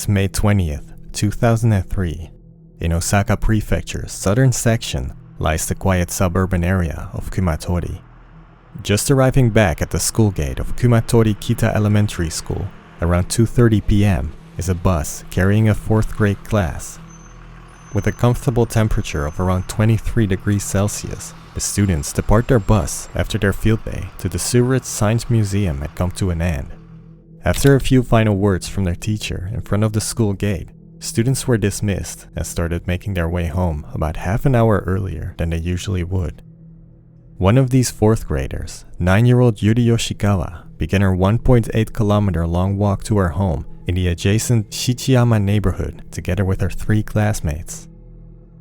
It's May 20th, 2003. In Osaka prefecture's southern section lies the quiet suburban area of Kumatori. Just arriving back at the school gate of Kumatori Kita Elementary School around 2:30 p.m. is a bus carrying a 4th grade class. With a comfortable temperature of around 23 degrees Celsius, the students depart their bus after their field day to the Sewerage Science Museum had come to an end. After a few final words from their teacher in front of the school gate, students were dismissed and started making their way home about half an hour earlier than they usually would. One of these 4th graders, 9-year-old Yuri Yoshikawa, began her 1.8 kilometer long walk to her home in the adjacent Shichiyama neighborhood together with her 3 classmates.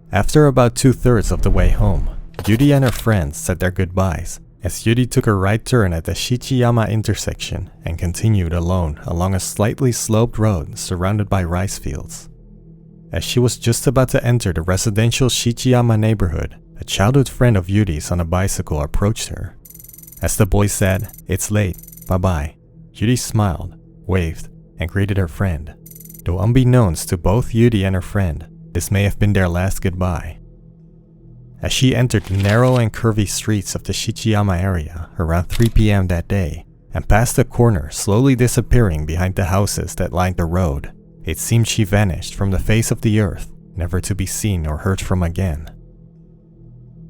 After about 2/3 of the way home, Yuri and her friends said their goodbyes as Yuri took a right turn at the Shichiyama intersection and continued alone along a slightly sloped road surrounded by rice fields. As she was just about to enter the residential Shichiyama neighborhood, a childhood friend of Yuri's on a bicycle approached her. As the boy said, "It's late, bye-bye," Yuri smiled, waved, and greeted her friend. Though unbeknownst to both Yuri and her friend, this may have been their last goodbye. As she entered the narrow and curvy streets of the Shichiyama area around 3 p.m. that day, and passed a corner slowly disappearing behind the houses that lined the road, it seemed she vanished from the face of the earth, never to be seen or heard from again.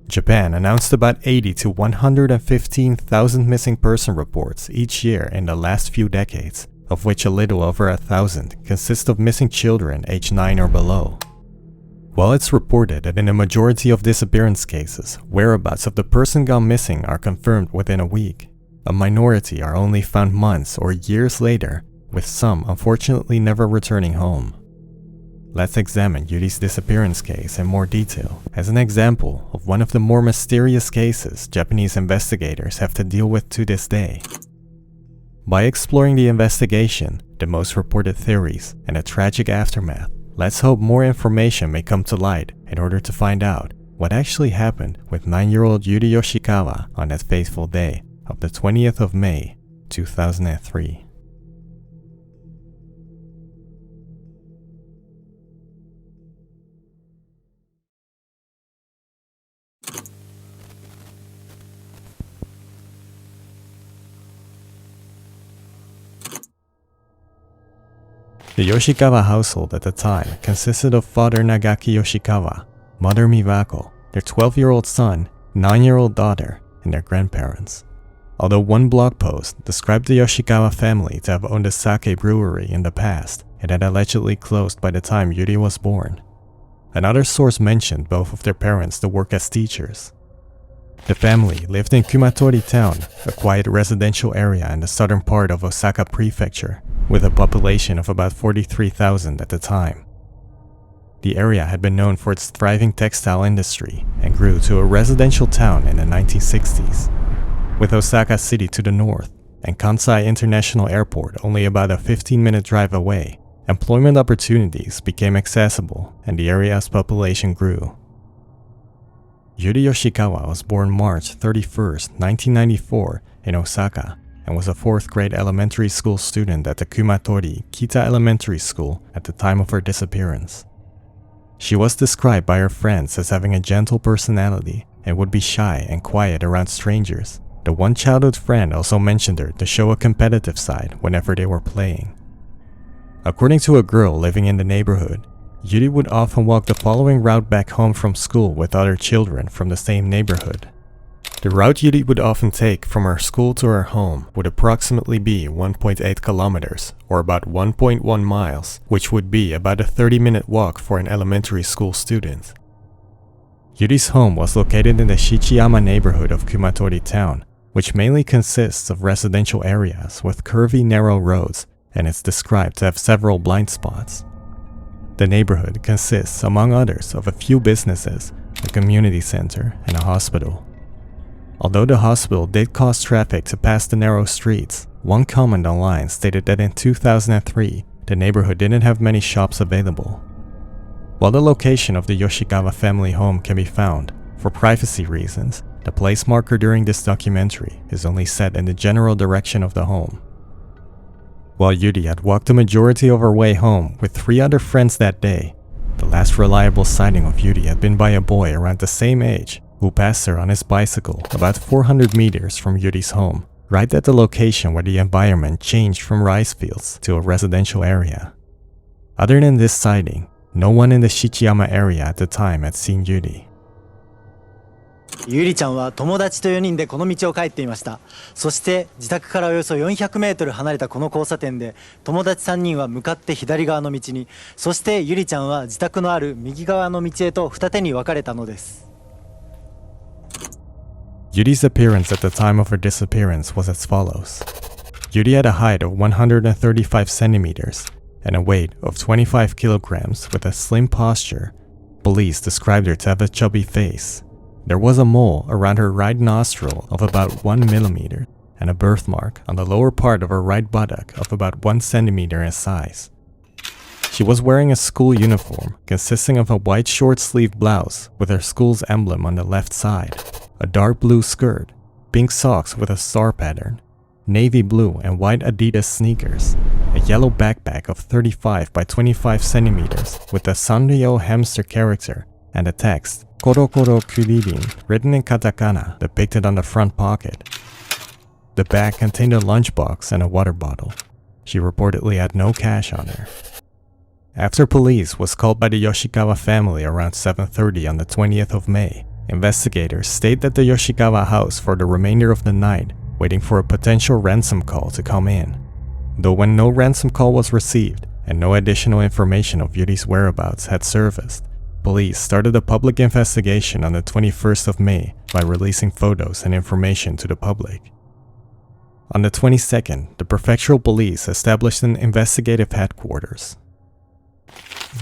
Japan announced about 80 to 115,000 missing person reports each year in the last few decades, of which a little over 1,000 consist of missing children aged 9 or below. While it's reported that in a majority of disappearance cases, whereabouts of the person gone missing are confirmed within a week, a minority are only found months or years later, with some unfortunately never returning home. Let's examine Yuri's disappearance case in more detail as an example of one of the more mysterious cases Japanese investigators have to deal with to this day. By exploring the investigation, the most reported theories, and the tragic aftermath, let's hope more information may come to light in order to find out what actually happened with 9-year-old Yuri Yoshikawa on that fateful day of the 20th of May, 2003. The Yoshikawa household at the time consisted of father Nagaki Yoshikawa, mother Miwako, their 12-year-old son, 9-year-old daughter, and their grandparents. Although one blog post described the Yoshikawa family to have owned a sake brewery in the past, it had allegedly closed by the time Yuri was born. Another source mentioned both of their parents to work as teachers. The family lived in Kumatori town, a quiet residential area in the southern part of Osaka prefecture, with a population of about 43,000 at the time. The area had been known for its thriving textile industry and grew to a residential town in the 1960s. With Osaka City to the north and Kansai International Airport only about a 15-minute drive away, employment opportunities became accessible and the area's population grew. Yuri Yoshikawa was born March 31st, 1994 in Osaka and was a 4th grade elementary school student at the Kumatori Kita Elementary School at the time of her disappearance. She was described by her friends as having a gentle personality and would be shy and quiet around strangers. The one childhood friend also mentioned her to show a competitive side whenever they were playing. According to a girl living in the neighborhood, Yuri would often walk the following route back home from school with other children from the same neighborhood. The route Yuri would often take from her school to her home would approximately be 1.8 kilometers, or about 1.1 miles, which would be about a 30-minute walk for an elementary school student. Yuri's home was located in the Shichiyama neighborhood of Kumatori town, which mainly consists of residential areas with curvy narrow roads, and is described to have several blind spots. The neighborhood consists, among others, of a few businesses, a community center, and a hospital. Although the hospital did cause traffic to pass the narrow streets, one comment online stated that in 2003, the neighborhood didn't have many shops available. While the location of the Yoshikawa family home can be found, for privacy reasons, the place marker during this documentary is only set in the general direction of the home. While Yuri had walked the majority of her way home with 3 other friends that day, the last reliable sighting of Yuri had been by a boy around the same age who passed her on his bicycle about 400 meters from Yuri's home, right at the location where the environment changed from rice fields to a residential area. Other than this sighting, no one in the Shichiyama area at the time had seen Yuri. ゆりちゃんは友達と4人でこの道を帰っていました。そして自宅からおよそ400メートル離れたこの交差点で友達3人は向かって左側の道に、そしてゆりちゃんは自宅のある右側の道へと二手に分かれたのです。Yuri's appearance at the time of her disappearance was as follows. Yuri had a height of 135 centimeters and a weight of 25 kilograms with a slim posture. Police described her to have a chubby face. There was a mole around her right nostril of about 1 millimeter and a birthmark on the lower part of her right buttock of about 1 centimeter in size. She was wearing a school uniform consisting of a white short-sleeved blouse with her school's emblem on the left side, a dark blue skirt, pink socks with a star pattern, navy blue and white Adidas sneakers, a yellow backpack of 35 by 25 centimeters with the Sanrio hamster character and the text Korokoro Kuririn written in katakana depicted on the front pocket. The bag contained a lunchbox and a water bottle. She reportedly had no cash on her. After police was called by the Yoshikawa family around 7:30 on the 20th of May, investigators stayed at the Yoshikawa house for the remainder of the night, waiting for a potential ransom call to come in. Though when no ransom call was received and no additional information of Yuri's whereabouts had surfaced, police started a public investigation on the 21st of May by releasing photos and information to the public. On the 22nd, the prefectural police established an investigative headquarters.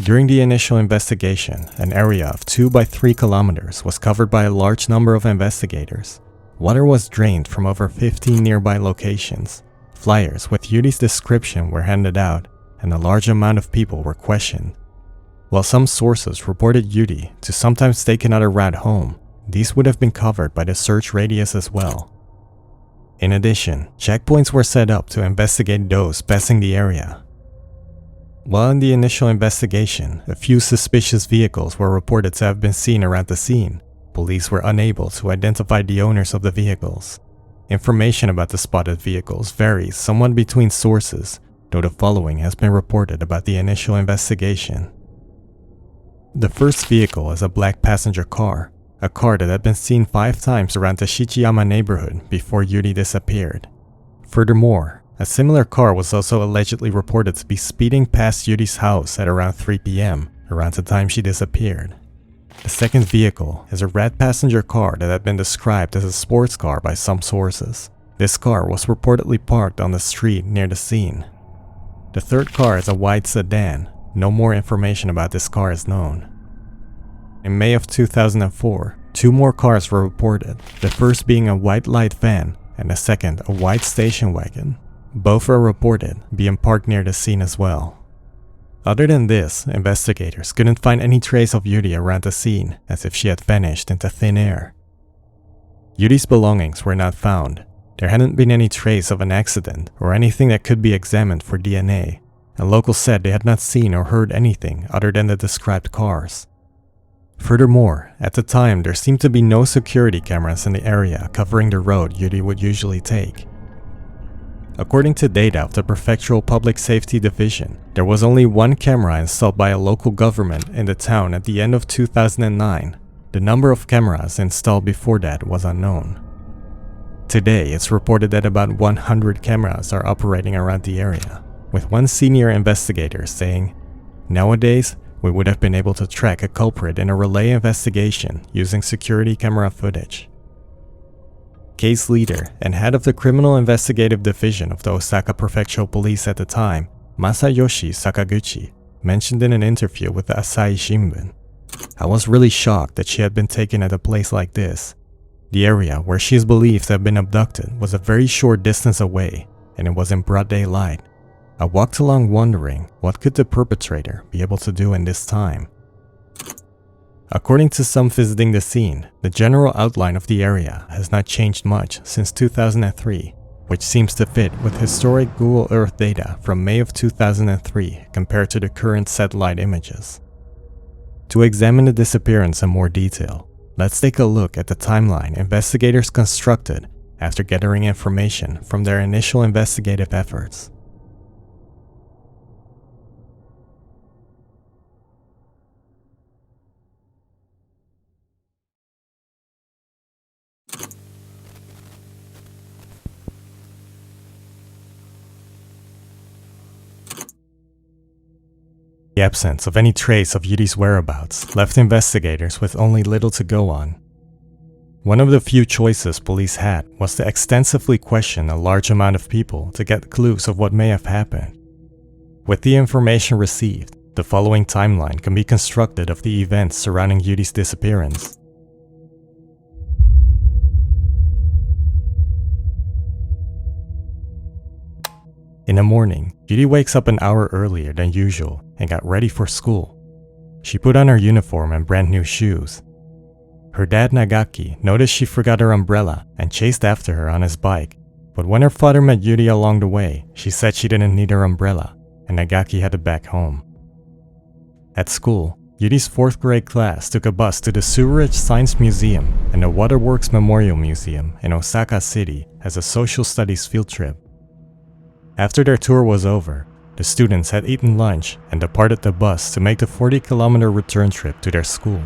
During the initial investigation, an area of 2 by 3 kilometers was covered by a large number of investigators. Water was drained from over 15 nearby locations. Flyers with Yuri's description were handed out, and a large amount of people were questioned. While some sources reported Yuri to sometimes take another route home, these would have been covered by the search radius as well. In addition, checkpoints were set up to investigate those passing the area. While in the initial investigation, a few suspicious vehicles were reported to have been seen around the scene, police were unable to identify the owners of the vehicles. Information about the spotted vehicles varies somewhat between sources, though the following has been reported about the initial investigation. The first vehicle is a black passenger car, a car that had been seen 5 times around the Shichiyama neighborhood before Yuri disappeared. Furthermore, a similar car was also allegedly reported to be speeding past Yuri's house at around 3 p.m., around the time she disappeared. The second vehicle is a red passenger car that had been described as a sports car by some sources. This car was reportedly parked on the street near the scene. The third car is a white sedan. No more information about this car is known. In May of 2004, 2 more cars were reported, the first being a white light van and the second a white station wagon. Both were reported being parked near the scene as well. Other than this, investigators couldn't find any trace of Yuri around the scene, as if she had vanished into thin air. Yuri's belongings were not found. There hadn't been any trace of an accident or anything that could be examined for DNA, and locals said they had not seen or heard anything other than the described cars. Furthermore, at the time there seemed to be no security cameras in the area covering the road Yuri would usually take. According to data of the Prefectural Public Safety Division, there was only 1 camera installed by a local government in the town at the end of 2009. The number of cameras installed before that was unknown. Today, it's reported that about 100 cameras are operating around the area, with one senior investigator saying, "Nowadays, we would have been able to track a culprit in a relay investigation using security camera footage." Case leader and head of the Criminal Investigative Division of the Osaka Prefectural Police at the time, Masayoshi Sakaguchi, mentioned in an interview with the Asahi Shimbun, "I was really shocked that she had been taken at a place like this. The area where she is believed to have been abducted was a very short distance away, and it was in broad daylight. I walked along wondering what could the perpetrator be able to do in this time." According to some visiting the scene, the general outline of the area has not changed much since 2003. which seems to fit with historic Google Earth data from May of 2003 compared to the current satellite images. To examine the disappearance in more detail, let's take a look at the timeline investigators constructed after gathering information from their initial investigative efforts. The absence of any trace of Yuri's whereabouts left investigators with only little to go on. One of the few choices police had was to extensively question a large amount of people to get clues of what may have happened. With the information received, the following timeline can be constructed of the events surrounding Yuri's disappearance. In the morning, Yuri wakes up an hour earlier than usual and got ready for school. She put on her uniform and brand new shoes. Her dad Nagaki noticed she forgot her umbrella and chased after her on his bike, but when her father met Yuri along the way, she said she didn't need her umbrella and Nagaki headed back home. At school, Yuri's 4th grade class took a bus to the Sewerage Science Museum and the Waterworks Memorial Museum in Osaka City as a social studies field trip. After their tour was over, the students had eaten lunch and departed the bus to make the 40-kilometer return trip to their school.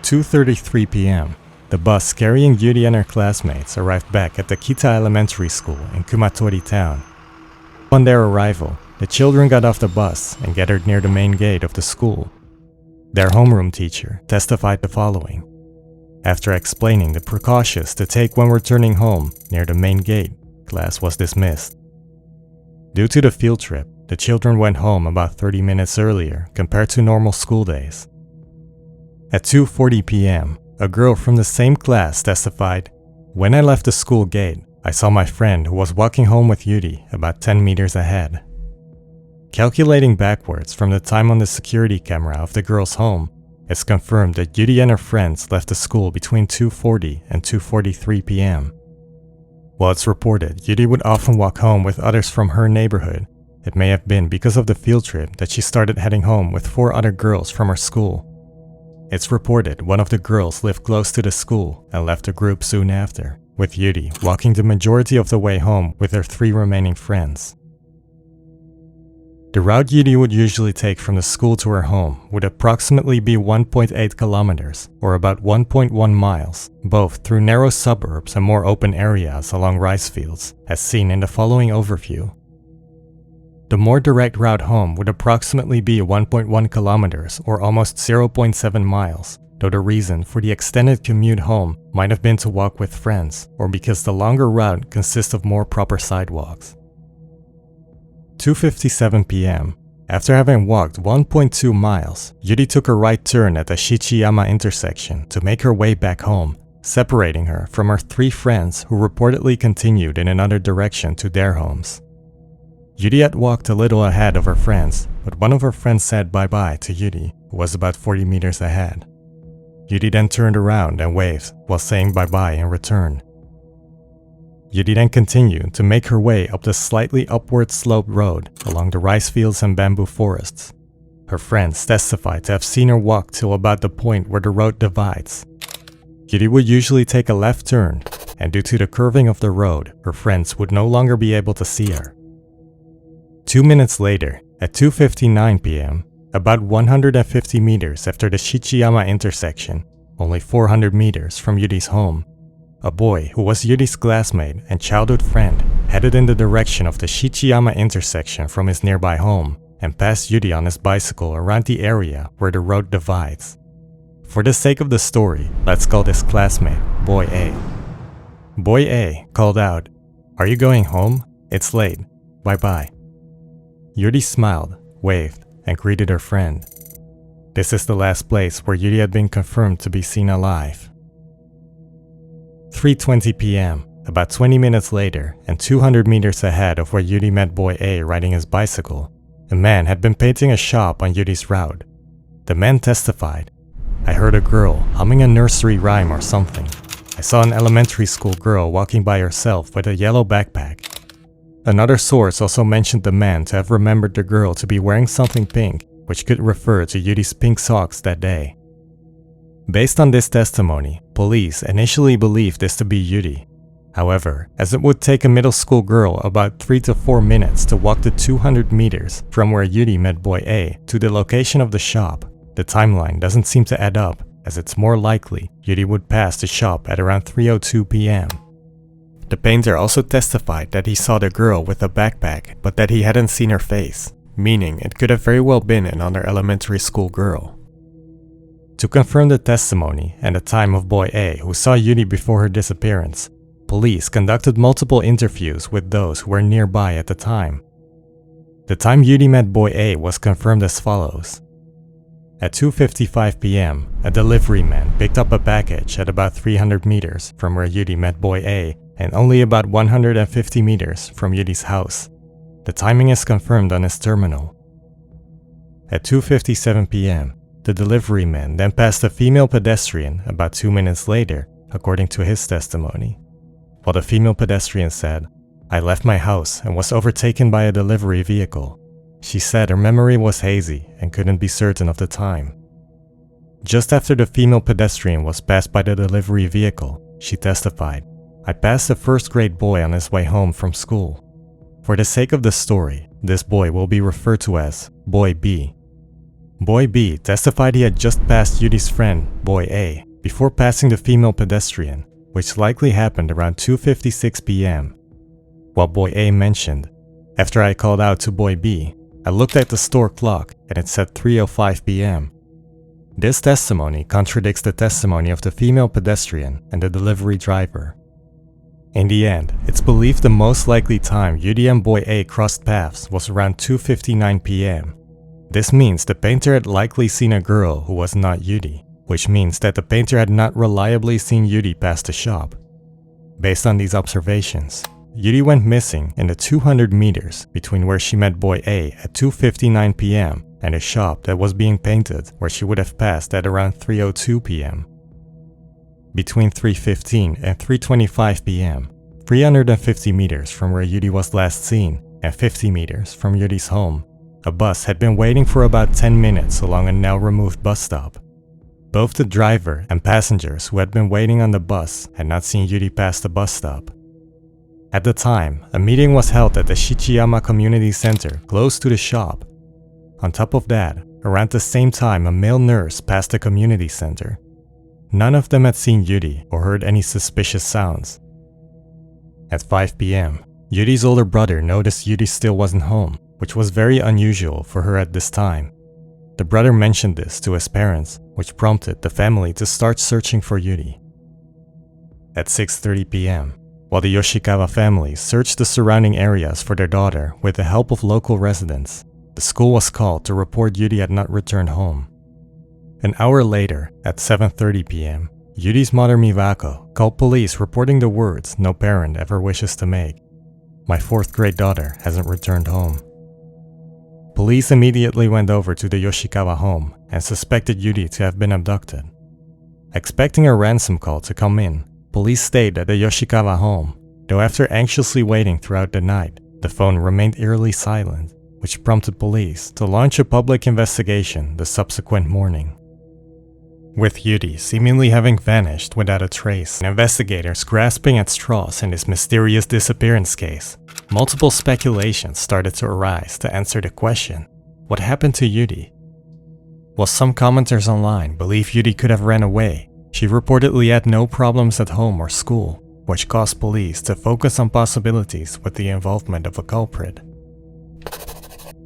2:33 p.m., the bus carrying Yuri and her classmates arrived back at the Kita Elementary School in Kumatori town. Upon their arrival, the children got off the bus and gathered near the main gate of the school. Their homeroom teacher testified the following. After explaining the precautions to take when returning home near the main gate, class was dismissed. Due to the field trip, the children went home about 30 minutes earlier compared to normal school days. At 2:40 p.m., a girl from the same class testified, "When I left the school gate, I saw my friend who was walking home with Yuri about 10 meters ahead." Calculating backwards from the time on the security camera of the girl's home, it's confirmed that Yuri and her friends left the school between 2:40 and 2:43 p.m. While it's reported Yuri would often walk home with others from her neighborhood, it may have been because of the field trip that she started heading home with 4 other girls from her school. It's reported one of the girls lived close to the school and left the group soon after, with Yuri walking the majority of the way home with her 3 remaining friends. The route Yuri would usually take from the school to her home would approximately be 1.8 kilometers, or about 1.1 miles, both through narrow suburbs and more open areas along rice fields, as seen in the following overview. The more direct route home would approximately be 1.1 kilometers, or almost 0.7 miles, though the reason for the extended commute home might have been to walk with friends, or because the longer route consists of more proper sidewalks. 2:57 p.m. After having walked 1.2 miles, Yuri took a right turn at the Shichiyama intersection to make her way back home, separating her from her 3 friends who reportedly continued in another direction to their homes. Yuri had walked a little ahead of her friends, but one of her friends said bye-bye to Yuri, who was about 40 meters ahead. Yuri then turned around and waved while saying bye-bye in return. Yuri then continued to make her way up the slightly upward sloped road along the rice fields and bamboo forests. Her friends testified to have seen her walk till about the point where the road divides. Yuri would usually take a left turn, and due to the curving of the road, her friends would no longer be able to see her. 2 minutes later, at 2:59 p.m., about 150 meters after the Shichiyama intersection, only 400 meters from Yuri's home, a boy who was Yuri's classmate and childhood friend headed in the direction of the Shichiyama intersection from his nearby home and passed Yuri on his bicycle around the area where the road divides. For the sake of the story, let's call this classmate Boy A. Boy A called out, "Are you going home? It's late. Bye-bye." Yuri smiled, waved, and greeted her friend. This is the last place where Yuri had been confirmed to be seen alive. 3:20 p.m., about 20 minutes later, and 200 meters ahead of where Yuri met Boy A riding his bicycle, a man had been painting a shop on Yuri's route. The man testified, "I heard a girl humming a nursery rhyme or something. I saw an elementary school girl walking by herself with a yellow backpack. Another source also mentioned the man to have remembered the girl to be wearing something pink, which could refer to Yuri's pink socks that day. Based on this testimony, police initially believed this to be Yuri. However, as it would take a middle school girl about 3 to 4 minutes to walk the 200 meters from where Yuri met boy A to the location of the shop, the timeline doesn't seem to add up, as it's more likely Yuri would pass the shop at around 3:02 p.m. The painter also testified that he saw the girl with a backpack, but that he hadn't seen her face, meaning it could have very well been another elementary school girl. To confirm the testimony and the time of boy A who saw Yuri before her disappearance, police conducted multiple interviews with those who were nearby at the time. The time Yuri met boy A was confirmed as follows. At 2:55 p.m., a delivery man picked up a package at about 300 meters from where Yuri met boy A and only about 150 meters from Yuri's house. The timing is confirmed on his terminal. At 2:57 p.m., the delivery man then passed a female pedestrian about 2 minutes later, according to his testimony. While the female pedestrian said, "I left my house and was overtaken by a delivery vehicle." She said her memory was hazy and couldn't be certain of the time. Just after the female pedestrian was passed by the delivery vehicle, she testified, "I passed a first-grade boy on his way home from school." For the sake of the story, this boy will be referred to as Boy B. Boy B testified he had just passed Yuri's friend, Boy A, before passing the female pedestrian, which likely happened around 2:56 p.m. While Boy A mentioned, "After I called out to Boy B, I looked at the store clock and it said 3:05 p.m. This testimony contradicts the testimony of the female pedestrian and the delivery driver. In the end, it's believed the most likely time Yuri and Boy A crossed paths was around 2:59 p.m. This means the painter had likely seen a girl who was not Yuri, which means that the painter had not reliably seen Yuri pass the shop. Based on these observations, Yuri went missing in the 200 meters between where she met Boy A at 2:59 p.m. and a shop that was being painted where she would have passed at around 3:02 p.m. Between 3:15 and 3:25 p.m., 350 meters from where Yuri was last seen and 50 meters from Yuri's home, a bus had been waiting for about 10 minutes along a now-removed bus stop. Both the driver and passengers who had been waiting on the bus had not seen Yuri pass the bus stop. At the time, a meeting was held at the Shichiyama Community Center close to the shop. On top of that, around the same time a male nurse passed the community center. None of them had seen Yuri or heard any suspicious sounds. At 5 p.m., Yuri's older brother noticed Yuri still wasn't home, which was very unusual for her at this time. The brother mentioned this to his parents, which prompted the family to start searching for Yuri. At 6:30 p.m., while the Yoshikawa family searched the surrounding areas for their daughter with the help of local residents, the school was called to report Yuri had not returned home. An hour later, at 7:30 p.m., Yuri's mother Miwako called police reporting the words no parent ever wishes to make. "My 4th grade daughter hasn't returned home." Police immediately went over to the Yoshikawa home and suspected Yuri to have been abducted. Expecting a ransom call to come in, police stayed at the Yoshikawa home, though after anxiously waiting throughout the night, the phone remained eerily silent, which prompted police to launch a public investigation the subsequent morning. With Yuri seemingly having vanished without a trace and investigators grasping at straws in this mysterious disappearance case, multiple speculations started to arise to answer the question, what happened to Yuri? While some commenters online believe Yuri could have ran away, she reportedly had no problems at home or school, which caused police to focus on possibilities with the involvement of a culprit.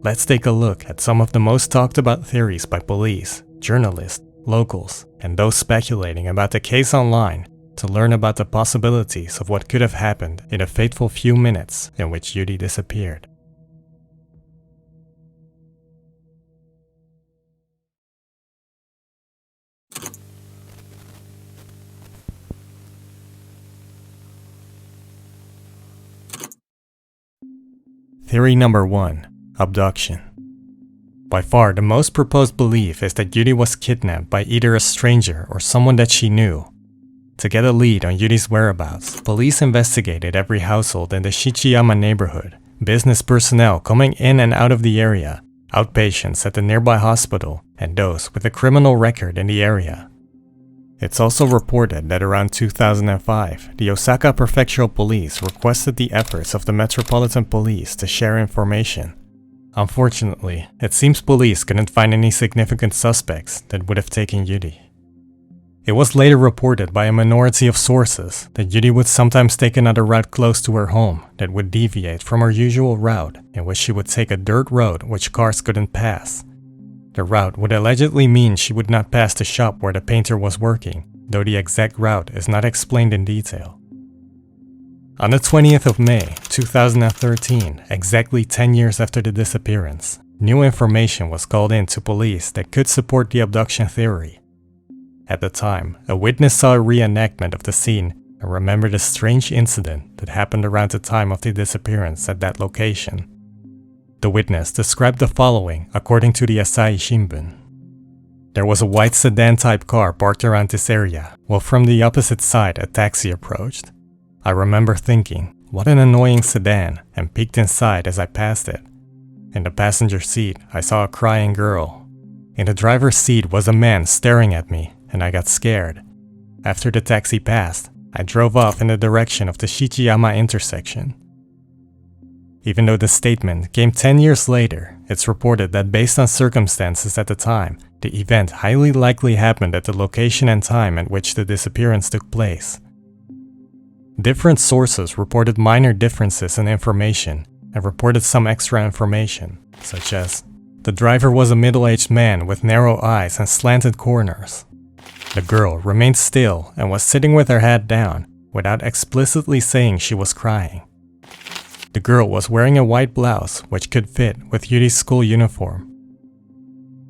Let's take a look at some of the most talked about theories by police, journalists, locals, and those speculating about the case online to learn about the possibilities of what could have happened in the fateful few minutes in which Yuri disappeared. Theory number 1. Abduction. By far, the most proposed belief is that Yuri was kidnapped by either a stranger or someone that she knew. To get a lead on Yuri's whereabouts, police investigated every household in the Shichiyama neighborhood, business personnel coming in and out of the area, outpatients at the nearby hospital, and those with a criminal record in the area. It's also reported that around 2005, the Osaka Prefectural Police requested the efforts of the Metropolitan Police to share information. Unfortunately, it seems police couldn't find any significant suspects that would have taken Yuri. It was later reported by a minority of sources that Yuri would sometimes take another route close to her home that would deviate from her usual route, in which she would take a dirt road which cars couldn't pass. The route would allegedly mean she would not pass the shop where the painter was working, though the exact route is not explained in detail. On the 20th of May, 2013, exactly 10 years after the disappearance, new information was called in to police that could support the abduction theory. At the time, a witness saw a reenactment of the scene and remembered a strange incident that happened around the time of the disappearance at that location. The witness described the following according to the Asahi Shimbun. There was a white sedan-type car parked around this area, while from the opposite side a taxi approached. I remember thinking, what an annoying sedan, and peeked inside as I passed it. In the passenger seat, I saw a crying girl. In the driver's seat was a man staring at me, and I got scared. After the taxi passed, I drove off in the direction of the Shichiyama intersection. Even though the statement came 10 years later, it's reported that based on circumstances at the time, the event highly likely happened at the location and time at which the disappearance took place. Different sources reported minor differences in information and reported some extra information, such as, the driver was a middle-aged man with narrow eyes and slanted corners. The girl remained still and was sitting with her head down, without explicitly saying she was crying. The girl was wearing a white blouse which could fit with Yuri's school uniform.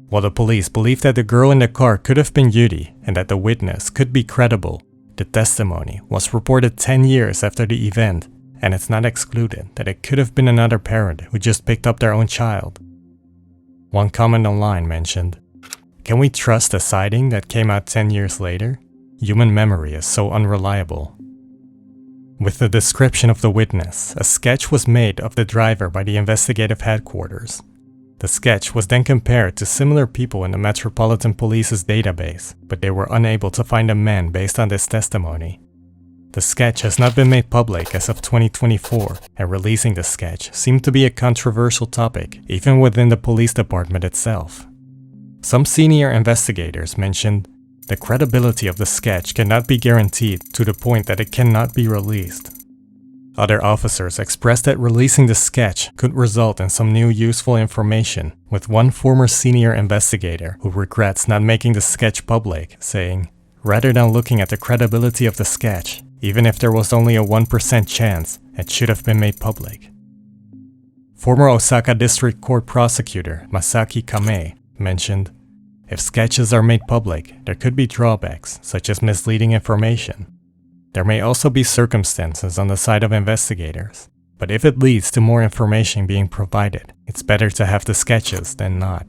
While the police believed that the girl in the car could have been Yuri and that the witness could be credible, the testimony was reported 10 years after the event, and it's not excluded that it could have been another parent who just picked up their own child. One comment online mentioned, "Can we trust a sighting that came out 10 years later? Human memory is so unreliable." With the description of the witness, a sketch was made of the driver by the investigative headquarters. The sketch was then compared to similar people in the Metropolitan Police's database, but they were unable to find a man based on this testimony. The sketch has not been made public as of 2024, and releasing the sketch seemed to be a controversial topic, even within the police department itself. Some senior investigators mentioned, the credibility of the sketch cannot be guaranteed to the point that it cannot be released. Other officers expressed that releasing the sketch could result in some new useful information, with one former senior investigator who regrets not making the sketch public, saying, "Rather than looking at the credibility of the sketch, even if there was only a 1% chance, it should have been made public." Former Osaka District Court prosecutor Masaki Kamei mentioned, "If sketches are made public, there could be drawbacks, such as misleading information. There may also be circumstances on the side of investigators, but if it leads to more information being provided, it's better to have the sketches than not."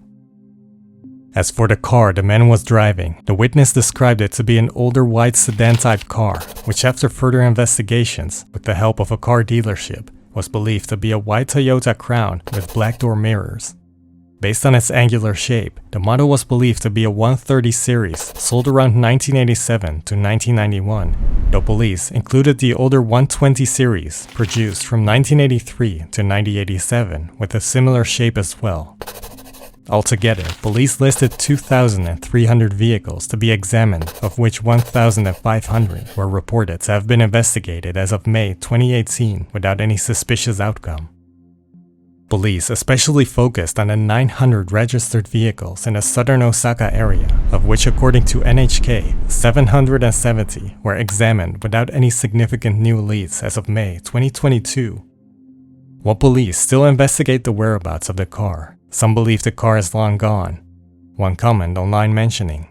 As for the car the man was driving, the witness described it to be an older white sedan-type car, which after further investigations, with the help of a car dealership, was believed to be a white Toyota Crown with black door mirrors. Based on its angular shape, the model was believed to be a 130 series, sold around 1987 to 1991, though police included the older 120 series, produced from 1983 to 1987, with a similar shape as well. Altogether, police listed 2,300 vehicles to be examined, of which 1,500 were reported to have been investigated as of May 2018 without any suspicious outcome. Police especially focused on the 900 registered vehicles in the southern Osaka area, of which according to NHK, 770 were examined without any significant new leads as of May 2022. While police still investigate the whereabouts of the car, some believe the car is long gone. One comment online mentioning,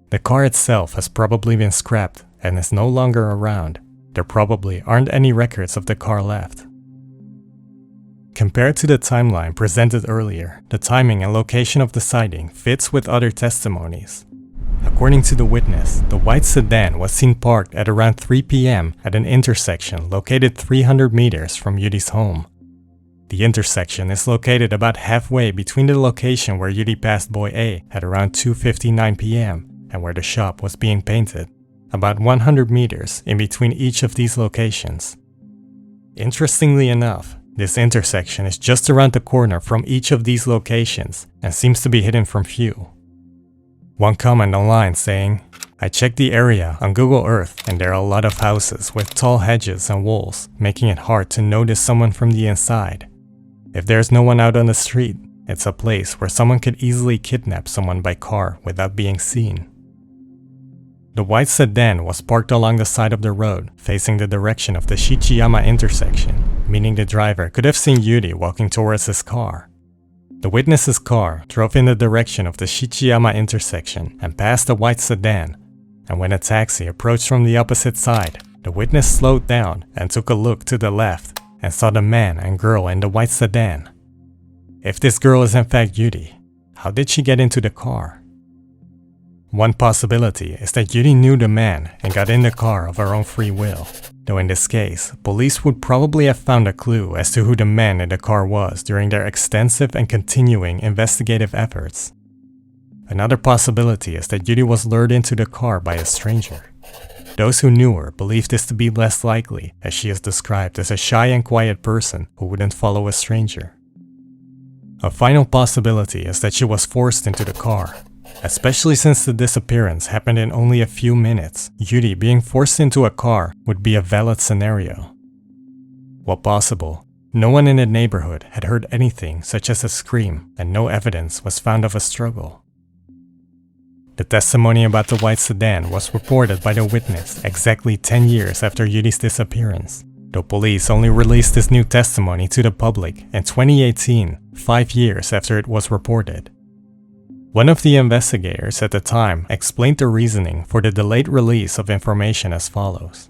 "The car itself has probably been scrapped and is no longer around. There probably aren't any records of the car left." Compared to the timeline presented earlier, the timing and location of the sighting fits with other testimonies. According to the witness, the white sedan was seen parked at around 3 p.m. at an intersection located 300 meters from Yuri's home. The intersection is located about halfway between the location where Yuri passed boy A at around 2:59 p.m. and where the shop was being painted, about 100 meters in between each of these locations. Interestingly enough, this intersection is just around the corner from each of these locations and seems to be hidden from view. One comment online saying, "I checked the area on Google Earth and there are a lot of houses with tall hedges and walls, making it hard to notice someone from the inside. If there's no one out on the street, it's a place where someone could easily kidnap someone by car without being seen." The white sedan was parked along the side of the road, facing the direction of the Shichiyama intersection, meaning the driver could have seen Yuri walking towards his car. The witness's car drove in the direction of the Shichiyama intersection and passed the white sedan, and when a taxi approached from the opposite side, the witness slowed down and took a look to the left and saw the man and girl in the white sedan. If this girl is in fact Yuri, how did she get into the car? One possibility is that Yuri knew the man and got in the car of her own free will, though in this case, police would probably have found a clue as to who the man in the car was during their extensive and continuing investigative efforts. Another possibility is that Yuri was lured into the car by a stranger. Those who knew her believe this to be less likely, as she is described as a shy and quiet person who wouldn't follow a stranger. A final possibility is that she was forced into the car. Especially since the disappearance happened in only a few minutes, Yuri being forced into a car would be a valid scenario. While possible, no one in the neighborhood had heard anything such as a scream, and no evidence was found of a struggle. The testimony about the white sedan was reported by the witness exactly 10 years after Yuri's disappearance, though police only released this new testimony to the public in 2018, 5 years after it was reported. One of the investigators at the time explained the reasoning for the delayed release of information as follows.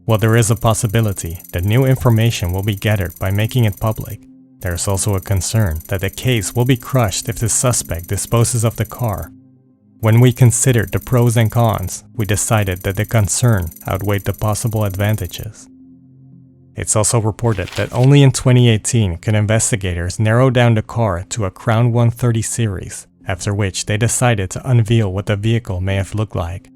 While there is a possibility that new information will be gathered by making it public, there is also a concern that the case will be crushed if the suspect disposes of the car. When we considered the pros and cons, we decided that the concern outweighed the possible advantages. It's also reported that only in 2018 could investigators narrow down the car to a Crown 130 series, after which they decided to unveil what the vehicle may have looked like.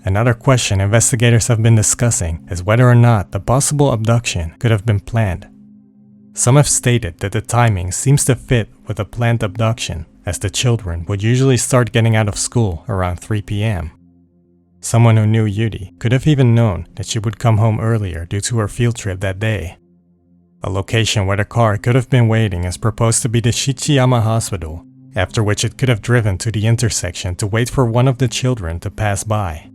Another question investigators have been discussing is whether or not the possible abduction could have been planned. Some have stated that the timing seems to fit with a planned abduction, as the children would usually start getting out of school around 3 p.m. Someone who knew Yuri could have even known that she would come home earlier due to her field trip that day. A location where the car could have been waiting is proposed to be the Shichiyama hospital, after which it could have driven to the intersection to wait for one of the children to pass by.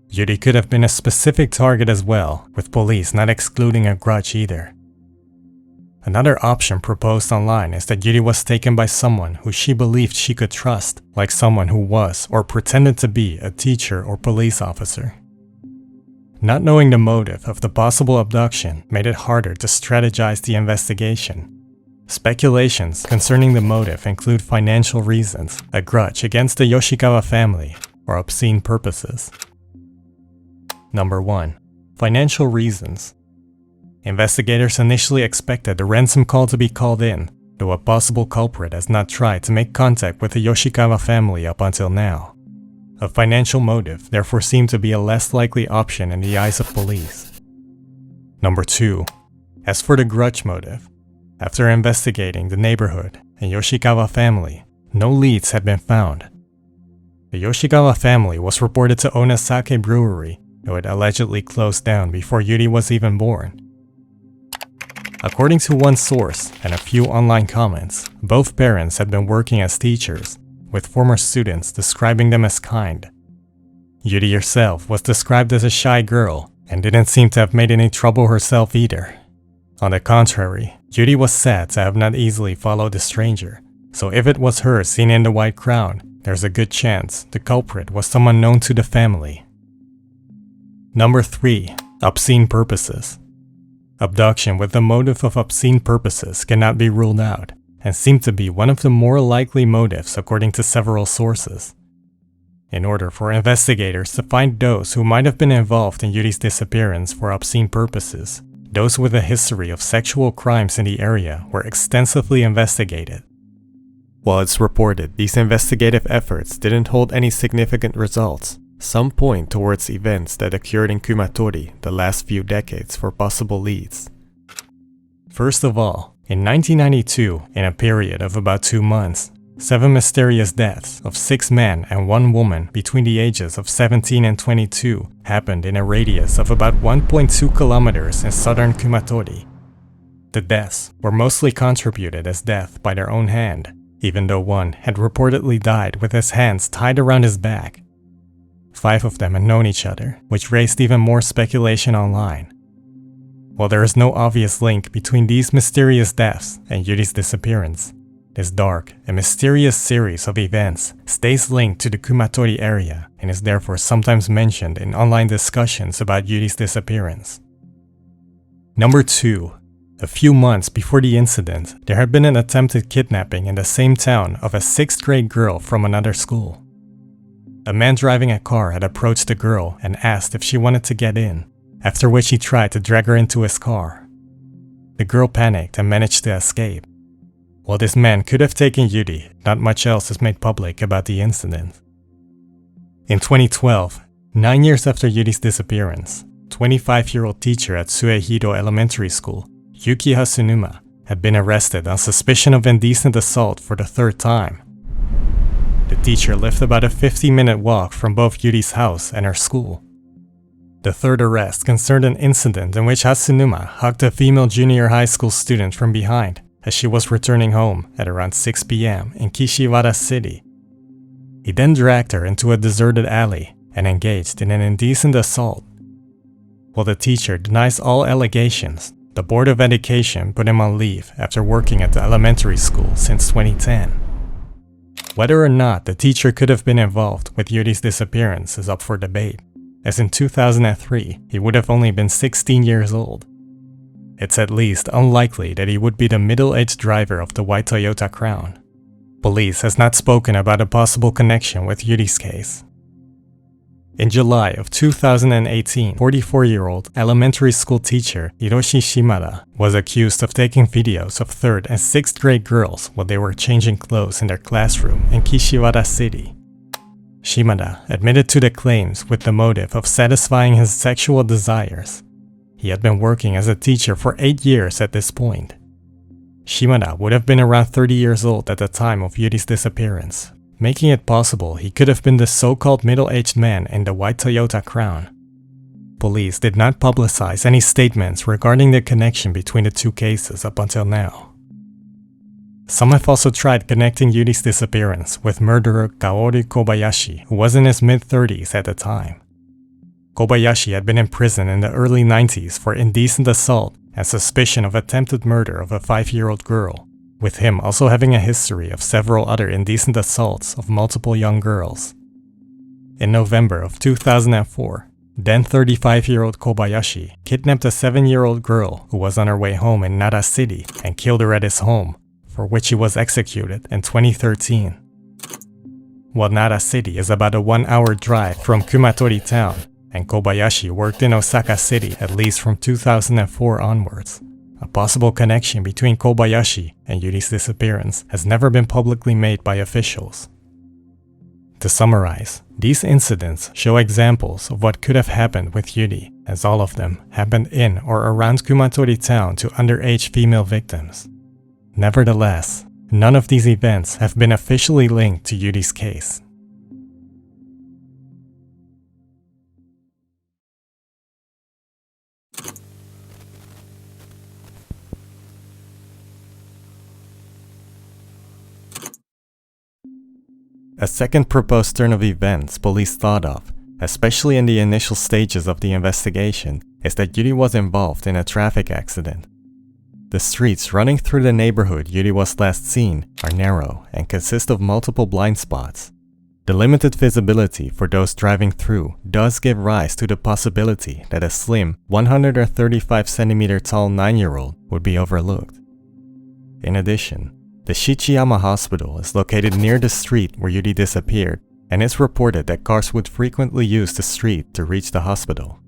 Yuri could have been a specific target as well, with police not excluding a grudge either. Another option proposed online is that Yuri was taken by someone who she believed she could trust, like someone who was or pretended to be a teacher or police officer. Not knowing the motive of the possible abduction made it harder to strategize the investigation. Speculations concerning the motive include financial reasons, a grudge against the Yoshikawa family, or obscene purposes. Number 1. Financial reasons. Investigators initially expected the ransom call to be called in, though a possible culprit has not tried to make contact with the Yoshikawa family up until now. A financial motive therefore seemed to be a less likely option in the eyes of police. Number 2. As for the grudge motive, after investigating the neighborhood and Yoshikawa family, no leads had been found. The Yoshikawa family was reported to own a sake brewery, though it allegedly closed down before Yuri was even born. According to one source and a few online comments, both parents had been working as teachers, with former students describing them as kind. Yuri herself was described as a shy girl and didn't seem to have made any trouble herself either. On the contrary, Yuri was said to have not easily followed the stranger, so if it was her seen in the white crown, there's a good chance the culprit was someone known to the family. Number 3. Obscene purposes. Abduction with the motive of obscene purposes cannot be ruled out, and seemed to be one of the more likely motives according to several sources. In order for investigators to find those who might have been involved in Yuri's disappearance for obscene purposes, those with a history of sexual crimes in the area were extensively investigated. While it's reported these investigative efforts didn't hold any significant results, some point towards events that occurred in Kumatori the last few decades for possible leads. First of all, in 1992, in a period of about 2 months, 7 mysterious deaths of 6 men and 1 woman between the ages of 17 and 22 happened in a radius of about 1.2 kilometers in southern Kumatori. The deaths were mostly contributed as death by their own hand, even though one had reportedly died with his hands tied around his back. 5 of them had known each other, which raised even more speculation online. While there is no obvious link between these mysterious deaths and Yuri's disappearance, this dark and mysterious series of events stays linked to the Kumatori area and is therefore sometimes mentioned in online discussions about Yuri's disappearance. Number 2. A few months before the incident, there had been an attempted kidnapping in the same town of a 6th grade girl from another school. A man driving a car had approached the girl and asked if she wanted to get in, after which he tried to drag her into his car. The girl panicked and managed to escape. While this man could have taken Yuri, not much else is made public about the incident. In 2012, 9 years after Yuri's disappearance, 25-year-old teacher at Suehiro Elementary School, Yuki Hasunuma, had been arrested on suspicion of indecent assault for the 3rd time. The teacher lived about a 50-minute walk from both Yuri's house and her school. The 3rd arrest concerned an incident in which Hasunuma hugged a female junior high school student from behind as she was returning home at around 6 p.m. in Kishiwada City. He then dragged her into a deserted alley and engaged in an indecent assault. While the teacher denies all allegations, the Board of Education put him on leave after working at the elementary school since 2010. Whether or not the teacher could have been involved with Yuri's disappearance is up for debate, as in 2003 he would have only been 16 years old. It's at least unlikely that he would be the middle-aged driver of the white Toyota Crown. Police has not spoken about a possible connection with Yuri's case. In July of 2018, 44-year-old elementary school teacher Hiroshi Shimada was accused of taking videos of 3rd and 6th grade girls while they were changing clothes in their classroom in Kishiwada City. Shimada admitted to the claims with the motive of satisfying his sexual desires. He had been working as a teacher for 8 years at this point. Shimada would have been around 30 years old at the time of Yuri's disappearance, making it possible he could have been the so-called middle-aged man in the white Toyota Crown. Police did not publicize any statements regarding the connection between the 2 cases up until now. Some have also tried connecting Yuri's disappearance with murderer Kaoru Kobayashi, who was in his mid-30s at the time. Kobayashi had been in prison in the early 90s for indecent assault and suspicion of attempted murder of a 5-year-old girl, with him also having a history of several other indecent assaults of multiple young girls. In November of 2004, then 35-year-old Kobayashi kidnapped a 7-year-old girl who was on her way home in Nara City and killed her at his home, for which he was executed in 2013. While Nara City is about a 1-hour drive from Kumatori town, and Kobayashi worked in Osaka City at least from 2004 onwards, a possible connection between Kobayashi and Yuri's disappearance has never been publicly made by officials. To summarize, these incidents show examples of what could have happened with Yuri, as all of them happened in or around Kumatori town to underage female victims. Nevertheless, none of these events have been officially linked to Yuri's case. A second proposed turn of events police thought of, especially in the initial stages of the investigation, is that Yuri was involved in a traffic accident. The streets running through the neighborhood Yuri was last seen are narrow and consist of multiple blind spots. The limited visibility for those driving through does give rise to the possibility that a slim, 135 cm tall 9-year-old would be overlooked. In addition, The Shichiyama hospital is located near the street where Yuri disappeared, and it's reported that cars would frequently use the street to reach the hospital.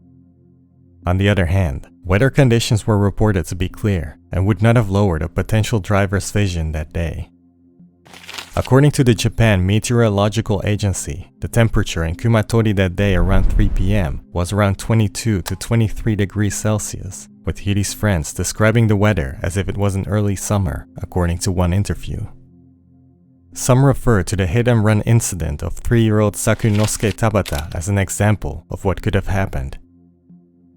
On the other hand, weather conditions were reported to be clear and would not have lowered a potential driver's vision that day. According to the Japan Meteorological Agency, the temperature in Kumatori that day around 3 p.m. was around 22 to 23 degrees Celsius, with Yuri's friends describing the weather as if it was an early summer, according to one interview. Some refer to the hit-and-run incident of 3-year-old Sakunosuke Tabata as an example of what could have happened.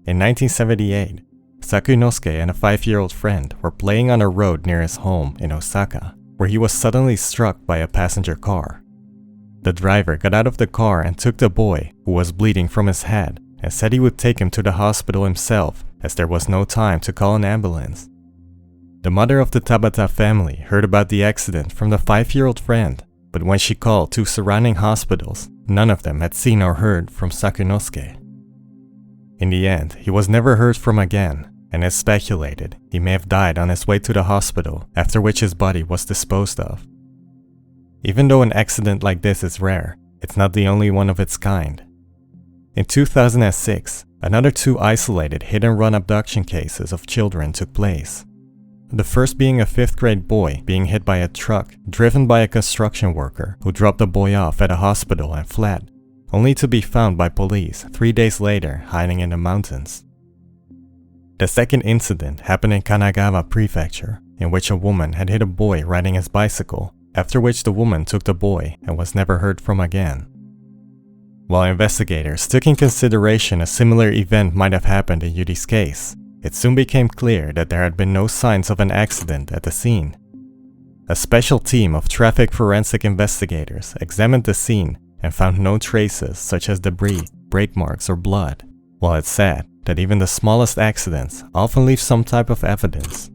In 1978, Sakunosuke and a 5-year-old friend were playing on a road near his home in Osaka, where he was suddenly struck by a passenger car. The driver got out of the car and took the boy, who was bleeding from his head, and said he would take him to the hospital himself as there was no time to call an ambulance. The mother of the Tabata family heard about the accident from the 5-year-old friend, but when she called 2 surrounding hospitals, none of them had seen or heard from Sakunosuke. In the end, he was never heard from again, and as speculated, he may have died on his way to the hospital, after which his body was disposed of. Even though an accident like this is rare, it's not the only one of its kind. In 2006, another 2 isolated hit-and-run abduction cases of children took place. The first being a 5th-grade boy being hit by a truck driven by a construction worker who dropped the boy off at a hospital and fled, only to be found by police 3 days later hiding in the mountains. The second incident happened in Kanagawa prefecture, in which a woman had hit a boy riding his bicycle, after which the woman took the boy and was never heard from again. While investigators took in consideration a similar event might have happened in Yuri's case, it soon became clear that there had been no signs of an accident at the scene. A special team of traffic forensic investigators examined the scene and found no traces such as debris, brake marks, or blood, while it's sad that even the smallest accidents often leave some type of evidence.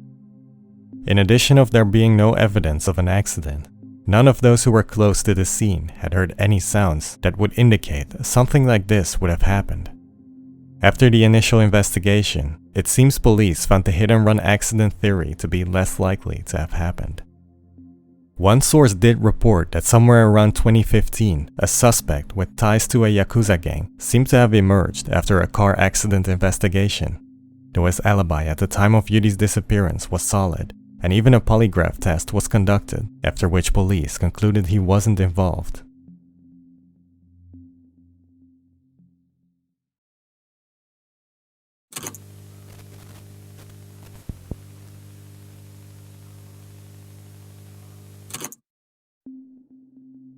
In addition of there being no evidence of an accident, none of those who were close to the scene had heard any sounds that would indicate something like this would have happened. After the initial investigation, it seems police found the hit-and-run accident theory to be less likely to have happened. One source did report that somewhere around 2015, a suspect with ties to a Yakuza gang seemed to have emerged after a car accident investigation, though his alibi at the time of Yuri's disappearance was solid, and even a polygraph test was conducted, after which police concluded he wasn't involved.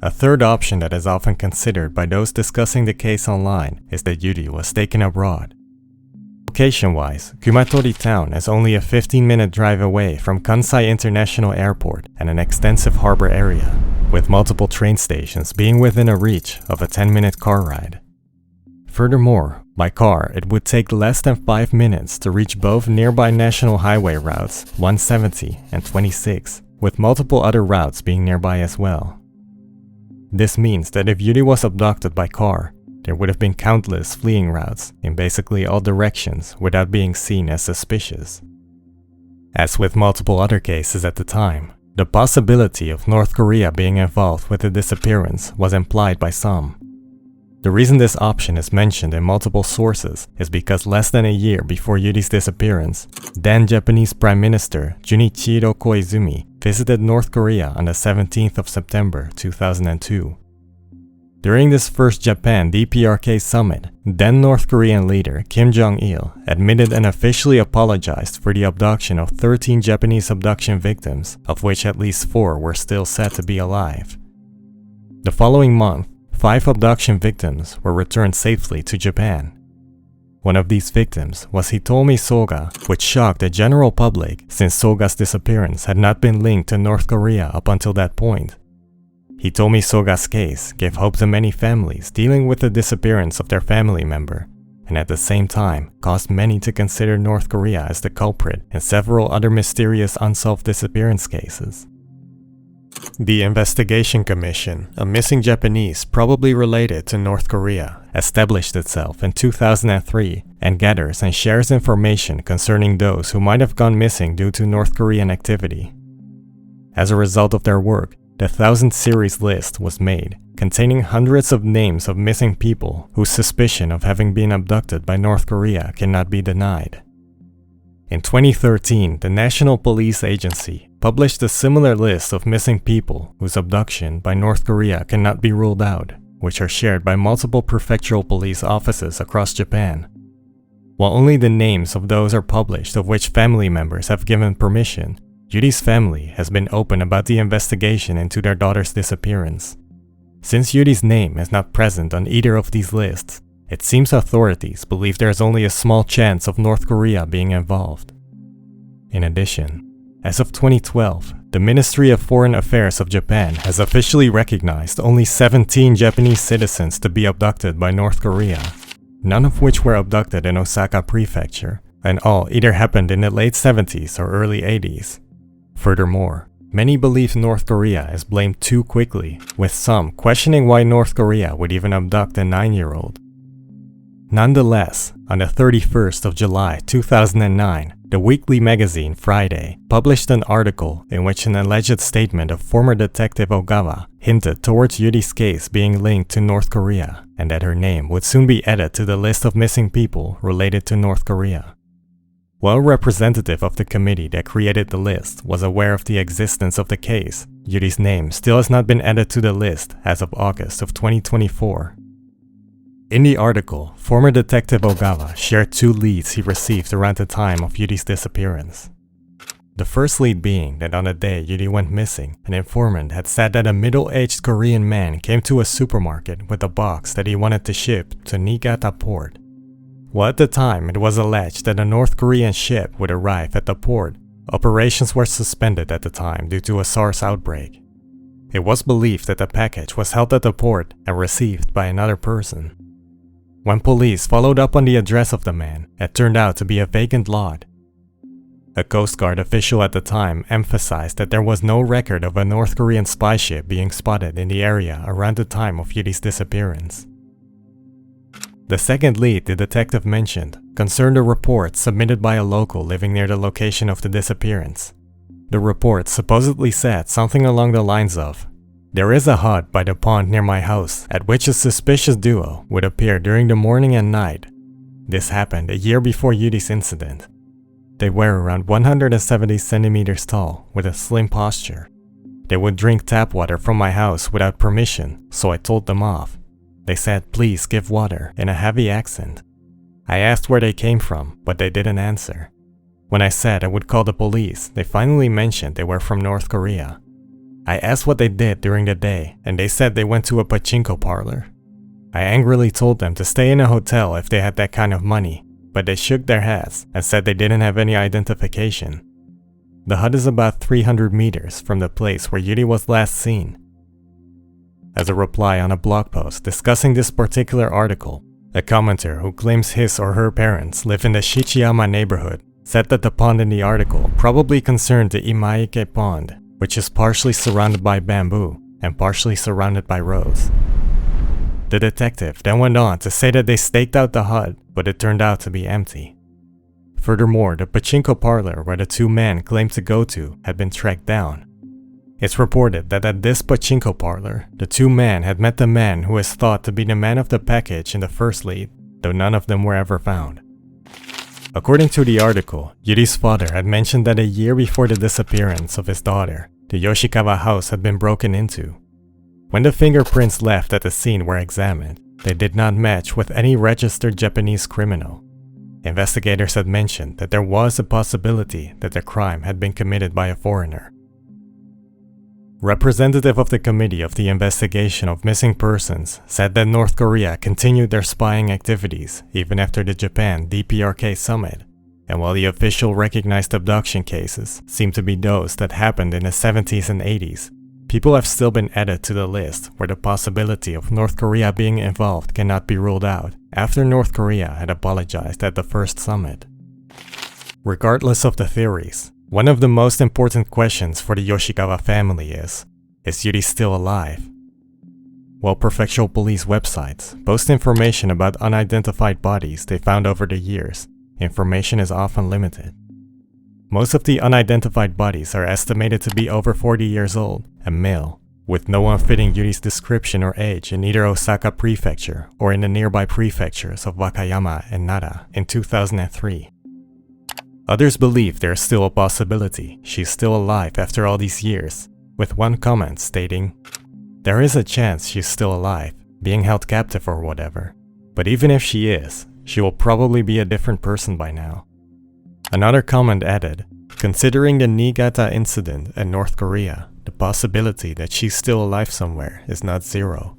A third option that is often considered by those discussing the case online is that Yuri was taken abroad. Location-wise, Kumatori town is only a 15-minute drive away from Kansai International Airport and an extensive harbor area, with multiple train stations being within a reach of a 10-minute car ride. Furthermore, by car it would take less than 5 minutes to reach both nearby national highway routes 170 and 26, with multiple other routes being nearby as well. This means that if Yuri was abducted by car, there would have been countless fleeing routes in basically all directions without being seen as suspicious. As with multiple other cases at the time, the possibility of North Korea being involved with the disappearance was implied by some. The reason this option is mentioned in multiple sources is because less than a year before Yuri's disappearance, then Japanese Prime Minister Junichiro Koizumi visited North Korea on the 17th of September 2002. During this first Japan DPRK summit, then North Korean leader Kim Jong-il admitted and officially apologized for the abduction of 13 Japanese abduction victims, of which at least 4 were still said to be alive. The following month, 5 abduction victims were returned safely to Japan. One of these victims was Hitomi Soga, which shocked the general public since Soga's disappearance had not been linked to North Korea up until that point. Hitomi Soga's case gave hope to many families dealing with the disappearance of their family member, and at the same time caused many to consider North Korea as the culprit in several other mysterious unsolved disappearance cases. The Investigation Commission, a missing Japanese probably related to North Korea, established itself in 2003 and gathers and shares information concerning those who might have gone missing due to North Korean activity. As a result of their work, the 1000 series list was made, containing hundreds of names of missing people whose suspicion of having been abducted by North Korea cannot be denied. In 2013, the National Police Agency published a similar list of missing people whose abduction by North Korea cannot be ruled out, which are shared by multiple prefectural police offices across Japan. While only the names of those are published of which family members have given permission, Yuri's family has been open about the investigation into their daughter's disappearance. Since Yuri's name is not present on either of these lists, it seems authorities believe there is only a small chance of North Korea being involved. In addition, as of 2012, the Ministry of Foreign Affairs of Japan has officially recognized only 17 Japanese citizens to be abducted by North Korea, none of which were abducted in Osaka prefecture, and all either happened in the late 70s or early 80s. Furthermore, many believe North Korea is blamed too quickly, with some questioning why North Korea would even abduct a 9-year-old. Nonetheless, on the 31st of July 2009, the weekly magazine Friday published an article in which an alleged statement of former Detective Ogawa hinted towards Yuri's case being linked to North Korea, and that her name would soon be added to the list of missing people related to North Korea. While a representative of the committee that created the list was aware of the existence of the case, Yuri's name still has not been added to the list as of August of 2024. In the article, former Detective Ogawa shared 2 leads he received around the time of Yuri's disappearance. The first lead being that on the day Yuri went missing, an informant had said that a middle-aged Korean man came to a supermarket with a box that he wanted to ship to Niigata port. While at the time it was alleged that a North Korean ship would arrive at the port, operations were suspended at the time due to a SARS outbreak. It was believed that the package was held at the port and received by another person. When police followed up on the address of the man, it turned out to be a vacant lot. A Coast Guard official at the time emphasized that there was no record of a North Korean spy ship being spotted in the area around the time of Yuri's disappearance. The second lead the detective mentioned concerned a report submitted by a local living near the location of the disappearance. The report supposedly said something along the lines of, "There is a hut by the pond near my house at which a suspicious duo would appear during the morning and night. This happened a year before Yuri's incident. They were around 170 centimeters tall with a slim posture. They would drink tap water from my house without permission, so I told them off. They said, 'Please give water,' in a heavy accent. I asked where they came from, but they didn't answer. When I said I would call the police, they finally mentioned they were from North Korea. I asked what they did during the day, and they said they went to a pachinko parlor. I angrily told them to stay in a hotel if they had that kind of money, but they shook their heads and said they didn't have any identification. The hut is about 300 meters from the place where Yuri was last seen." As a reply on a blog post discussing this particular article, a commenter who claims his or her parents live in the Shichiyama neighborhood said that the pond in the article probably concerned the Imaike Pond, which is partially surrounded by bamboo and partially surrounded by roads. The detective then went on to say that they staked out the hut, but it turned out to be empty. Furthermore, the pachinko parlor where the 2 men claimed to go to had been tracked down. It's reported that at this pachinko parlor, the 2 men had met the man who is thought to be the man of the package in the first lead, though none of them were ever found. According to the article, Yuri's father had mentioned that a year before the disappearance of his daughter, the Yoshikawa house had been broken into. When the fingerprints left at the scene were examined, they did not match with any registered Japanese criminal. Investigators had mentioned that there was a possibility that the crime had been committed by a foreigner. Representative of the Committee of the Investigation of Missing Persons said that North Korea continued their spying activities even after the Japan DPRK summit, and while the official recognized abduction cases seem to be those that happened in the 70s and 80s, people have still been added to the list where the possibility of North Korea being involved cannot be ruled out after North Korea had apologized at the first summit. Regardless of the theories, one of the most important questions for the Yoshikawa family is Yuri still alive? While prefectural police websites post information about unidentified bodies they found over the years, information is often limited. Most of the unidentified bodies are estimated to be over 40 years old and male, with no one fitting Yuri's description or age in either Osaka prefecture or in the nearby prefectures of Wakayama and Nara in 2003. Others believe there is still a possibility she's still alive after all these years, with one comment stating, "There is a chance she's still alive, being held captive or whatever. But even if she is, she will probably be a different person by now." Another comment added, "Considering the Niigata incident in North Korea, the possibility that she's still alive somewhere is not zero."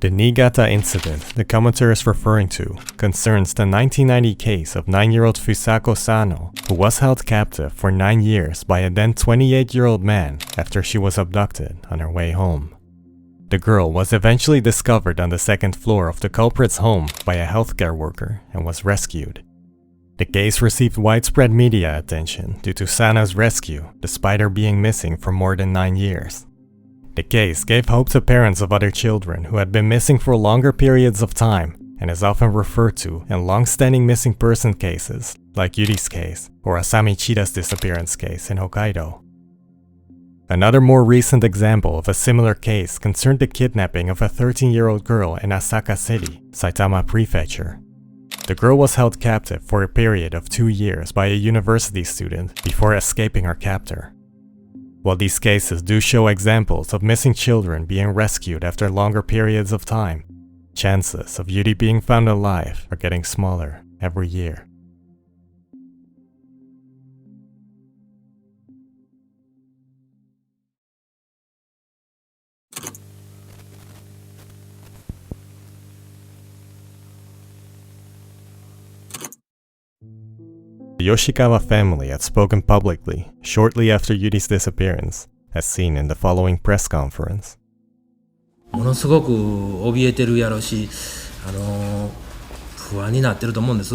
The Niigata incident the commenter is referring to concerns the 1990 case of 9-year-old Fusako Sano, who was held captive for 9 years by a then 28-year-old man after she was abducted on her way home. The girl was eventually discovered on the second floor of the culprit's home by a healthcare worker and was rescued. The case received widespread media attention due to Sano's rescue, despite her being missing for more than 9 years. The case gave hope to parents of other children who had been missing for longer periods of time and is often referred to in long-standing missing person cases like Yuri's case or Asami Chida's disappearance case in Hokkaido. Another more recent example of a similar case concerned the kidnapping of a 13-year-old girl in Osaka City, Saitama Prefecture. The girl was held captive for a period of 2 years by a university student before escaping her captor. While these cases do show examples of missing children being rescued after longer periods of time, chances of Yuri being found alive are getting smaller every year. The Yoshikawa family had spoken publicly shortly after Yuri's disappearance, as seen in the following press conference. ものすごく怯えてるやろし、不安になってると思うんです。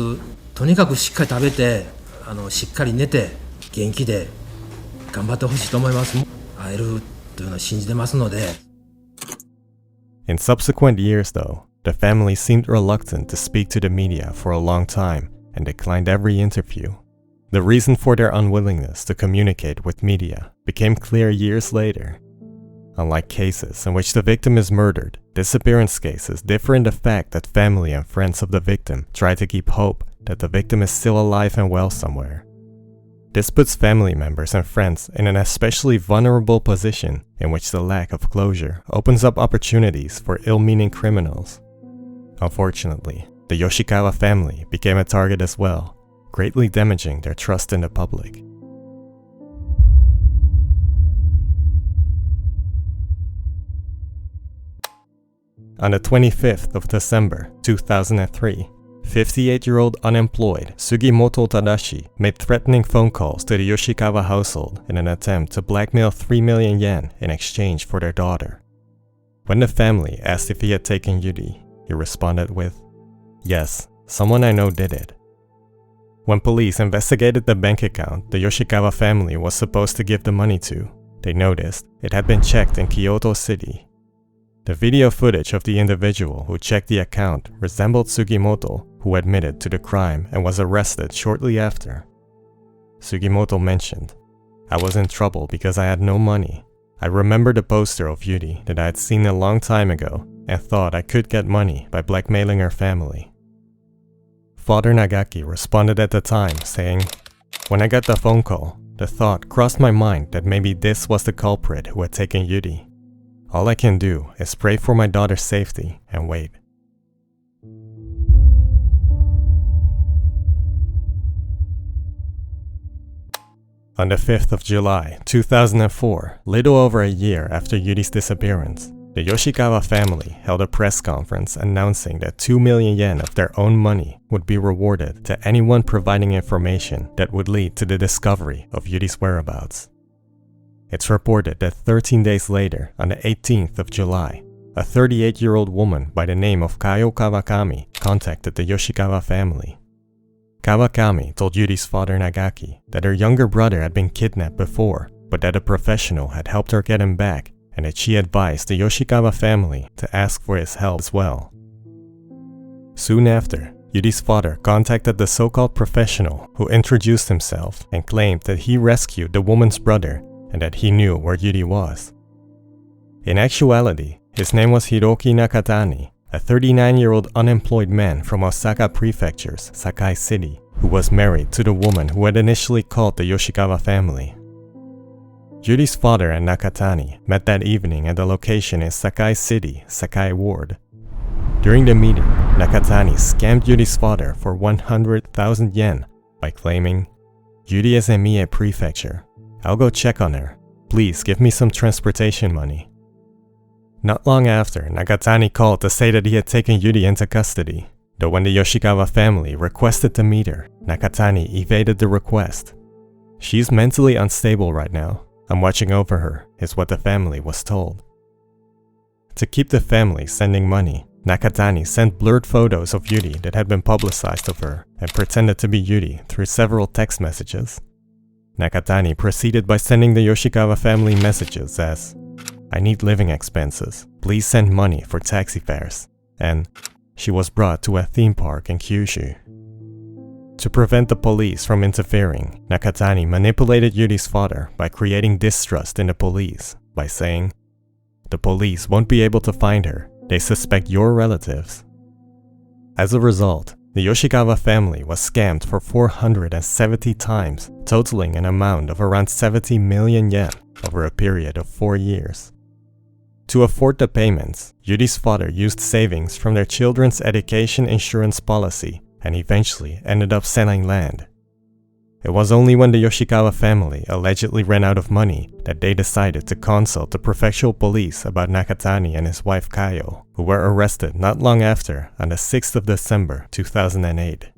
とにかくしっかり食べて、しっかり寝て、元気で頑張ってほしいと思います。会えるというのは信じてますので。In subsequent years, though, the family seemed reluctant to speak to the media for a long time and declined every interview. The reason for their unwillingness to communicate with media became clear years later. Unlike cases in which the victim is murdered, disappearance cases differ in the fact that family and friends of the victim try to keep hope that the victim is still alive and well somewhere. This puts family members and friends in an especially vulnerable position in which the lack of closure opens up opportunities for ill-meaning criminals. Unfortunately, the Yoshikawa family became a target as well, greatly damaging their trust in the public. On the 25th of December 2003, 58-year-old unemployed Sugimoto Tadashi made threatening phone calls to the Yoshikawa household in an attempt to blackmail 3 million yen in exchange for their daughter. When the family asked if he had taken Yuri, he responded with, "Yes, someone I know did it." When police investigated the bank account the Yoshikawa family was supposed to give the money to, they noticed it had been checked in Kyoto City. The video footage of the individual who checked the account resembled Sugimoto, who admitted to the crime and was arrested shortly after. Sugimoto mentioned, "I was in trouble because I had no money. I remembered a poster of Yuri that I had seen a long time ago and thought I could get money by blackmailing her family." Father Nagaki responded at the time, saying, "When I got the phone call, the thought crossed my mind that maybe this was the culprit who had taken Yuri. All I can do is pray for my daughter's safety and wait." On the 5th of July 2004, little over a year after Yuri's disappearance, the Yoshikawa family held a press conference announcing that 2 million yen of their own money would be rewarded to anyone providing information that would lead to the discovery of Yuri's whereabouts. It's reported that 13 days later, on the 18th of July, a 38-year-old woman by the name of Kayo Kawakami contacted the Yoshikawa family. Kawakami told Yuri's father Nagaki that her younger brother had been kidnapped before, but that a professional had helped her get him back and that she advised the Yoshikawa family to ask for his help as well. Soon after, Yuri's father contacted the so-called professional who introduced himself and claimed that he rescued the woman's brother and that he knew where Yuri was. In actuality, his name was Hiroki Nakatani, a 39-year-old unemployed man from Osaka Prefecture's Sakai City, who was married to the woman who had initially called the Yoshikawa family. Yuri's father and Nakatani met that evening at a location in Sakai City, Sakai Ward. During the meeting, Nakatani scammed Yuri's father for 100,000 yen by claiming, "Yuri is in Mie Prefecture. I'll go check on her. Please give me some transportation money." Not long after, Nakatani called to say that he had taken Yuri into custody, though when the Yoshikawa family requested to meet her, Nakatani evaded the request. "She's mentally unstable right now. I'm watching over her," is what the family was told. To keep the family sending money, Nakatani sent blurred photos of Yuri that had been publicized of her and pretended to be Yuri through several text messages. Nakatani proceeded by sending the Yoshikawa family messages as, "I need living expenses. Please send money for taxi fares," and she was brought to a theme park in Kyushu. To prevent the police from interfering, Nakatani manipulated Yuri's father by creating distrust in the police by saying, "The police won't be able to find her. They suspect your relatives." As a result, the Yoshikawa family was scammed for 470 times, totaling an amount of around 70 million yen over a period of 4 years. To afford the payments, Yuri's father used savings from their children's education insurance policy and eventually ended up selling land. It was only when the Yoshikawa family allegedly ran out of money that they decided to consult the prefectural police about Nakatani and his wife Kayo, who were arrested not long after on the 6th of December 2008.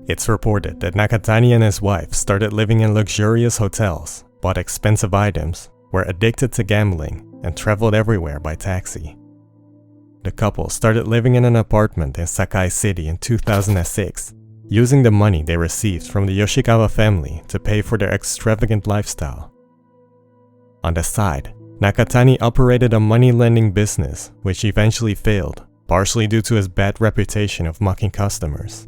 It's reported that Nakatani and his wife started living in luxurious hotels, bought expensive items, were addicted to gambling, and traveled everywhere by taxi. The couple started living in an apartment in Sakai City in 2006, using the money they received from the Yoshikawa family to pay for their extravagant lifestyle. On the side, Nakatani operated a money-lending business which eventually failed, partially due to his bad reputation of mocking customers.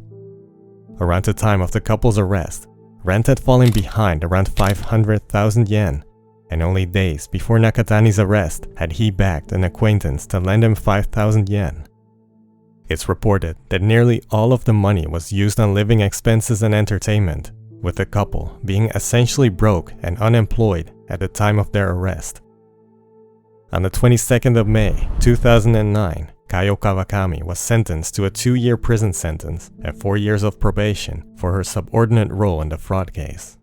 Around the time of the couple's arrest, rent had fallen behind around 500,000 yen, and only days before Nakatani's arrest had he begged an acquaintance to lend him 5,000 yen. It's reported that nearly all of the money was used on living expenses and entertainment, with the couple being essentially broke and unemployed at the time of their arrest. On the 22nd of May 2009, Kayo Kawakami was sentenced to a 2-year prison sentence and 4 years of probation for her subordinate role in the fraud case.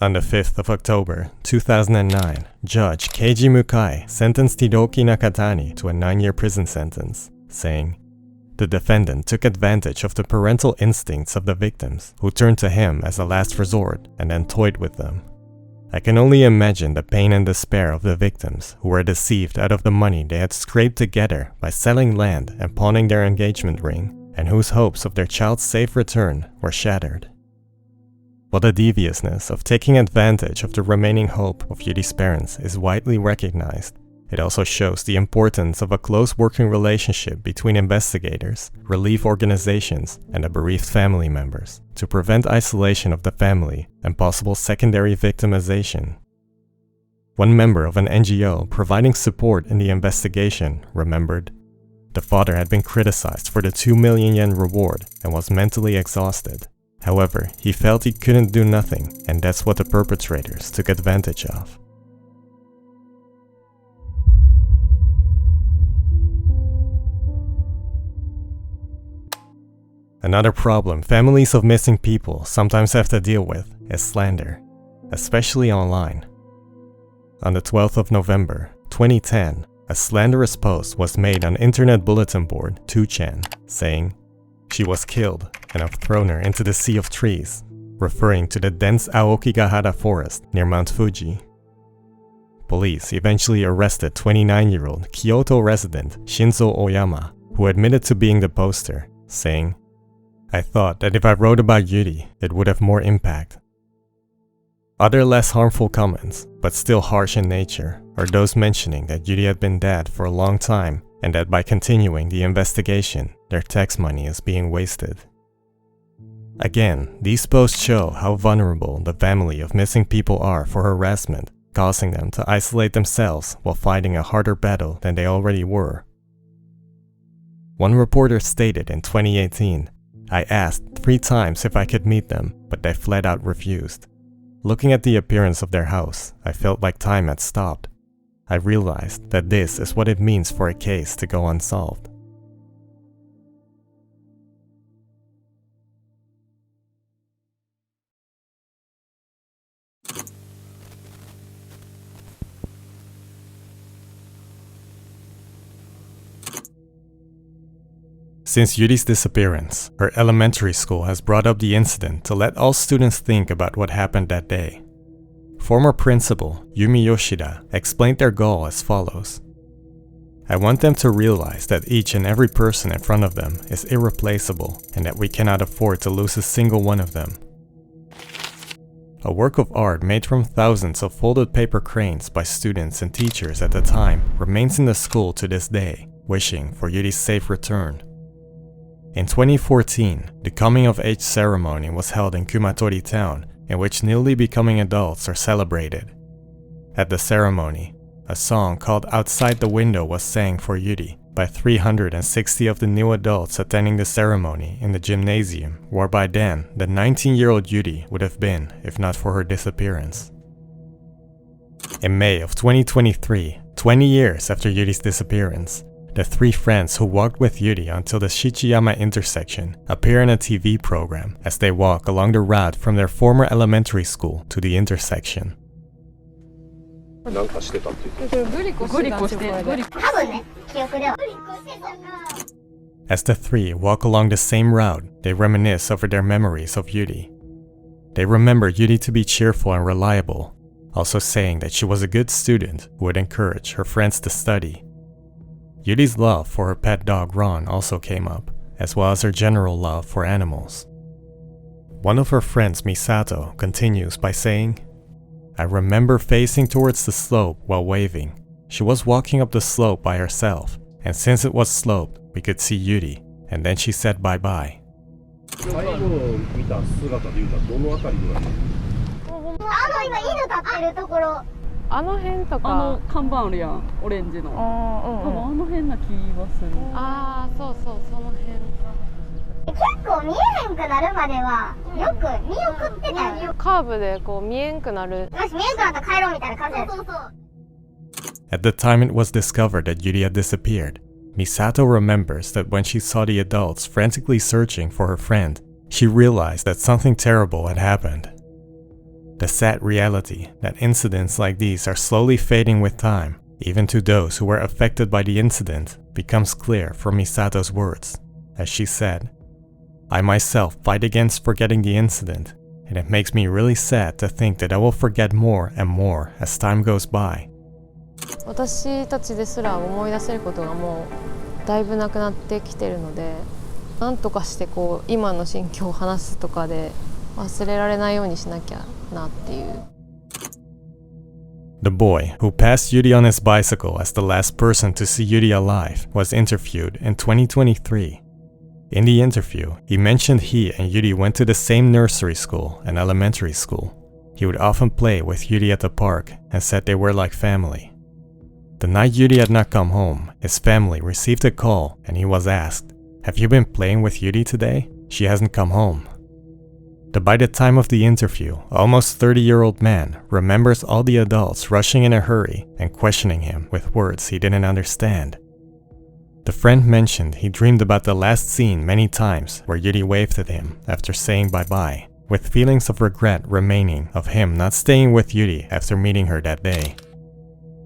On the 5th of October 2009, Judge Keiji Mukai sentenced Hiroki Nakatani to a 9-year prison sentence, saying, "The defendant took advantage of the parental instincts of the victims, who turned to him as a last resort and then toyed with them. I can only imagine the pain and despair of the victims who were deceived out of the money they had scraped together by selling land and pawning their engagement ring, and whose hopes of their child's safe return were shattered." While the deviousness of taking advantage of the remaining hope of Yuri's parents is widely recognized, it also shows the importance of a close working relationship between investigators, relief organizations, and the bereaved family members to prevent isolation of the family and possible secondary victimization. One member of an NGO providing support in the investigation remembered, "The father had been criticized for the 2 million yen reward and was mentally exhausted. However, he felt he couldn't do nothing, and that's what the perpetrators took advantage of." Another problem families of missing people sometimes have to deal with is slander, especially online. On the 12th of November, 2010, a slanderous post was made on internet bulletin board 2chan saying, "She was killed and I've thrown her into the sea of trees," referring to the dense Aokigahara forest near Mount Fuji. Police eventually arrested 29-year-old Kyoto resident Shinzo Oyama, who admitted to being the poster, saying, "I thought that if I wrote about Yuri, it would have more impact." Other less harmful comments, but still harsh in nature, are those mentioning that Yuri had been dead for a long time and that by continuing the investigation, their tax money is being wasted. Again, these posts show how vulnerable the family of missing people are for harassment, causing them to isolate themselves while fighting a harder battle than they already were. One reporter stated in 2018, "I asked 3 times if I could meet them, but they flat out refused. Looking at the appearance of their house, I felt like time had stopped. I realized that this is what it means for a case to go unsolved." Since Yuri's disappearance, her elementary school has brought up the incident to let all students think about what happened that day. Former principal Yuri Yoshida explained their goal as follows. "I want them to realize that each and every person in front of them is irreplaceable and that we cannot afford to lose a single one of them." A work of art made from thousands of folded paper cranes by students and teachers at the time remains in the school to this day, wishing for Yuri's safe return. In 2014, the coming-of-age ceremony was held in Kumatori town, in which newly becoming adults are celebrated. At the ceremony, a song called "Outside the Window" was sang for Yuri by 360 of the new adults attending the ceremony in the gymnasium, where by then the 19-year-old Yuri would have been if not for her disappearance. In May of 2023, 20 years after Yuri's disappearance, the 3 friends who walked with Yuri until the Shichiyama intersection appear in a TV program as they walk along the route from their former elementary school to the intersection. As the 3 walk along the same route, they reminisce over their memories of Yuri. They remember Yuri to be cheerful and reliable, also saying that she was a good student who would encourage her friends to study. Yuri's love for her pet dog Ron also came up, as well as her general love for animals. One of her friends, Misato, continues by saying, "I remember facing towards the slope while waving. She was walking up the slope by herself, and since it was sloped, we could see Yuri, and then she said bye-bye." At the time it was discovered that Yuri had disappeared, Misato remembers that when she saw the adults frantically searching for her friend, she realized that something terrible had happened. The sad reality that incidents like these are slowly fading with time, even to those who were affected by the incident, becomes clear from Misato's words, as she said, "I myself fight against forgetting the incident, and it makes me really sad to think that I will forget more and more as time goes by." 私たちですら思い出せることがもうだいぶなくなってきてるので、なんとかしてこう今の心境を話すとかで忘れられないようにしなきゃなっていう。The boy who passed Yuri on his bicycle as the last person to see Yuri alive was interviewed in 2023. In the interview, he mentioned he and Yuri went to the same nursery school and elementary school. He would often play with Yuri at the park and said they were like family. The night Yuri had not come home, his family received a call and he was asked, "Have you been playing with Yuri today? She hasn't come home." By the time of the interview, almost 30-year-old man remembers all the adults rushing in a hurry and questioning him with words he didn't understand. The friend mentioned he dreamed about the last scene many times where Yuri waved at him after saying bye-bye, with feelings of regret remaining of him not staying with Yuri after meeting her that day.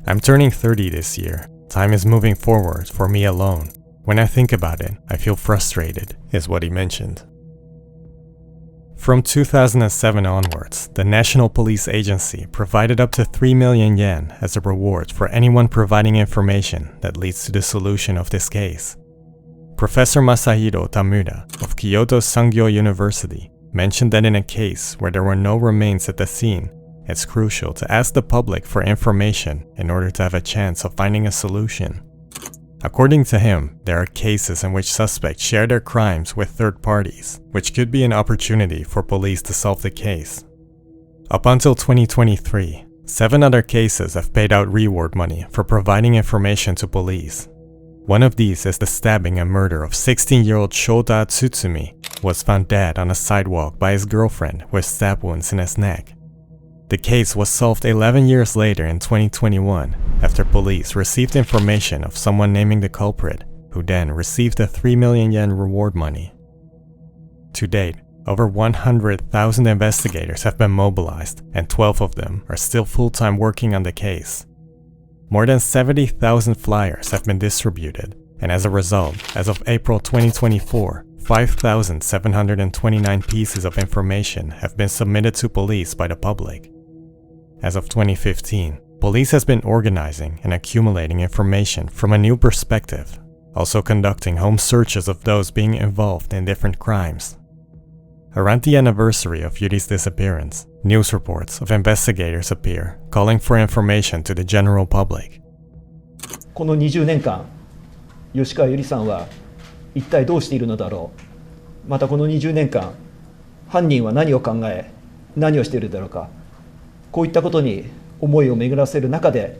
"I'm turning 30 this year. Time is moving forward for me alone. When I think about it, I feel frustrated," is what he mentioned. From 2007 onwards, the National Police Agency provided up to 3 million yen as a reward for anyone providing information that leads to the solution of this case. Professor Masahiro Tamura of Kyoto Sangyo University mentioned that in a case where there were no remains at the scene, it's crucial to ask the public for information in order to have a chance of finding a solution. According to him, there are cases in which suspects share their crimes with third parties, which could be an opportunity for police to solve the case. Up until 2023, 7 other cases have paid out reward money for providing information to police. One of these is the stabbing and murder of 16-year-old Shota Tsutsumi, who was found dead on a sidewalk by his girlfriend with stab wounds in his neck. The case was solved 11 years later in 2021 after police received information of someone naming the culprit, who then received a 3 million yen reward money. To date, over 100,000 investigators have been mobilized, and 12 of them are still full-time working on the case. More than 70,000 flyers have been distributed, and as a result, as of April 2024, 5,729 pieces of information have been submitted to police by the public. As of 2015, police has been organizing and accumulating information from a new perspective, also conducting home searches of those being involved in different crimes. Around the anniversary of Yuri's disappearance, news reports of investigators appear, calling for information to the general public. この20年間、吉川ゆりさんは一体どうしているのだろう。またこの20年間、犯人は何を考え、何をしているだろうか。こういったことに思いを巡らせる中で、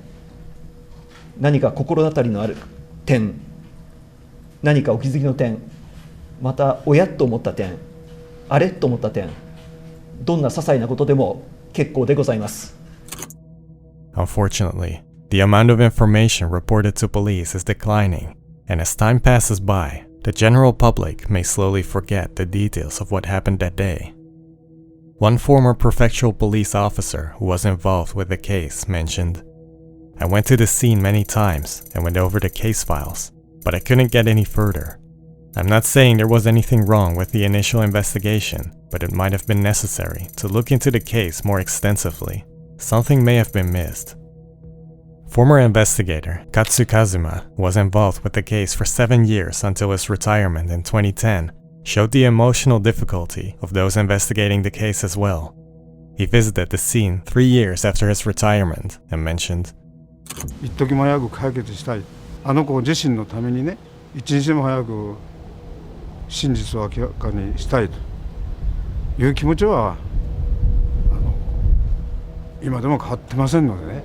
何か心当たりのある点、何かお気づきの点、またおやっと思った点、あれと思った点、どんな些細なことでも結構でございます。Unfortunately, the amount of information reported to police is declining, and as time passes by, the general public may slowly forget the details of what happened that day. One former prefectural police officer who was involved with the case mentioned, "I went to the scene many times and went over the case files, but I couldn't get any further. I'm not saying there was anything wrong with the initial investigation, but it might have been necessary to look into the case more extensively. Something may have been missed." Former investigator Katsu Kazuma was involved with the case for 7 years until his retirement in 2010, showed the emotional difficulty of those investigating the case as well. He visited the scene 3 years after his retirement and mentioned, 一時も早く解決したい。あの子自身のためにね、一日も早く真実を明らかにしたいという気持ちは今でも変わってませんのでね。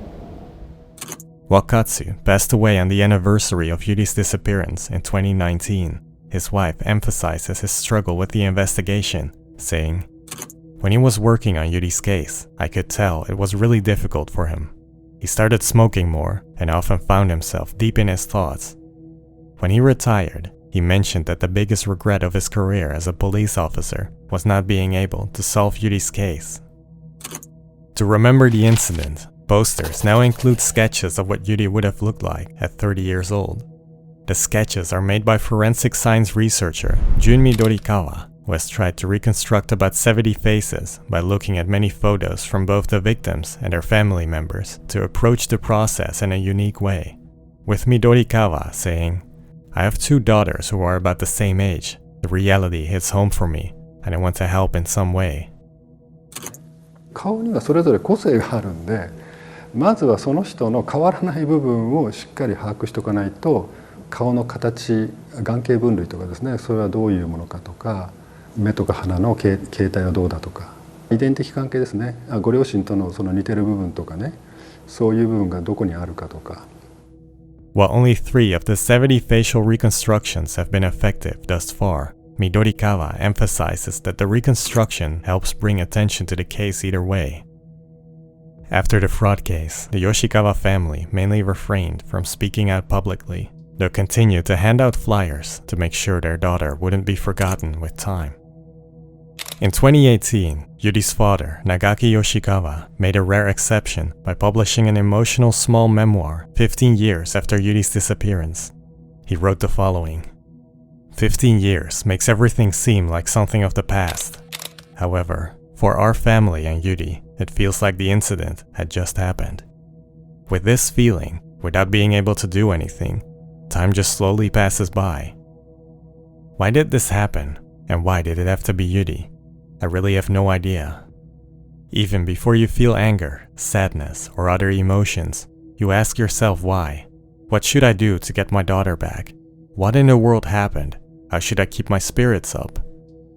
Wakatsu passed away on the anniversary of Yuri's disappearance in 2019. His wife emphasizes his struggle with the investigation, saying, "When he was working on Yuri's case, I could tell it was really difficult for him. He started smoking more and often found himself deep in his thoughts. When he retired, he mentioned that the biggest regret of his career as a police officer was not being able to solve Yuri's case." To remember the incident, posters now include sketches of what Yuri would have looked like at 30 years old. The sketches are made by forensic science researcher Junmi Rhetorica, who has tried to reconstruct about 70 faces by looking at many photos from both the victims and their family members to approach the process in a unique way. With Midorikawa saying, "I have 2 daughters who are about the same age. The reality hits home for me, and I want to help in some way." 顔にはそれぞれ個性があるんで、まずはその人の変わらない部分をしっかり把握しておかないと、顔の形、眼形分類とかですね、それはどういうものかとか、目とか鼻の形態はどうだとか、遺伝的関係ですね、ご両親とのその似てる部分とかね、そういう部分がどこにあるかとか。While only 3 of the 70 facial reconstructions have been effective thus far, Midorikawa emphasizes that the reconstruction helps bring attention to the case either way. After the fraud case, the Yoshikawa family mainly refrained from speaking out publicly, though continued to hand out flyers to make sure their daughter wouldn't be forgotten with time. In 2018, Yuri's father, Nagaki Yoshikawa, made a rare exception by publishing an emotional small memoir 15 years after Yuri's disappearance. He wrote the following: 15 years makes everything seem like something of the past. However, for our family and Yuri, it feels like the incident had just happened. With this feeling, without being able to do anything, time just slowly passes by. Why did this happen, and why did it have to be Yuri? I really have no idea. Even before you feel anger, sadness, or other emotions, you ask yourself why. What should I do to get my daughter back? What in the world happened? How should I keep my spirits up?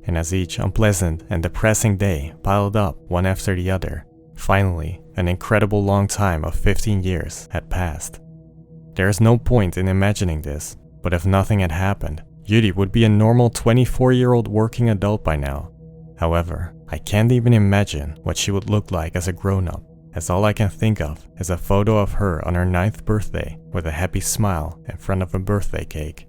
And as each unpleasant and depressing day piled up one after the other, finally, an incredible long time of 15 years had passed. There is no point in imagining this, but if nothing had happened, Yuri would be a normal 24-year-old working adult by now. However, I can't even imagine what she would look like as a grown-up, as all I can think of is a photo of her on her 9th birthday with a happy smile in front of a birthday cake.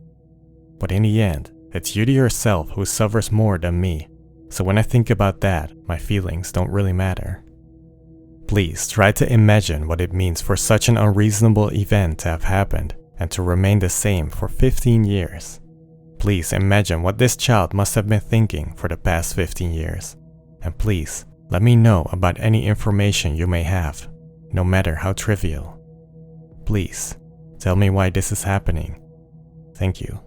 But in the end, it's Yuri herself who suffers more than me, so when I think about that, my feelings don't really matter. Please try to imagine what it means for such an unreasonable event to have happened and to remain the same for 15 years. Please imagine what this child must have been thinking for the past 15 years. And please, let me know about any information you may have, no matter how trivial. Please, tell me why this is happening. Thank you.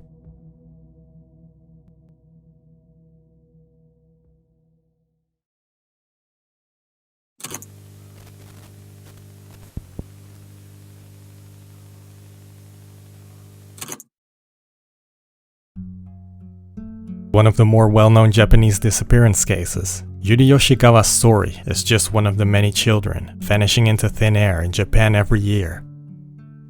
One of the more well-known Japanese disappearance cases, Yuri Yoshikawa's story is just one of the many children vanishing into thin air in Japan every year.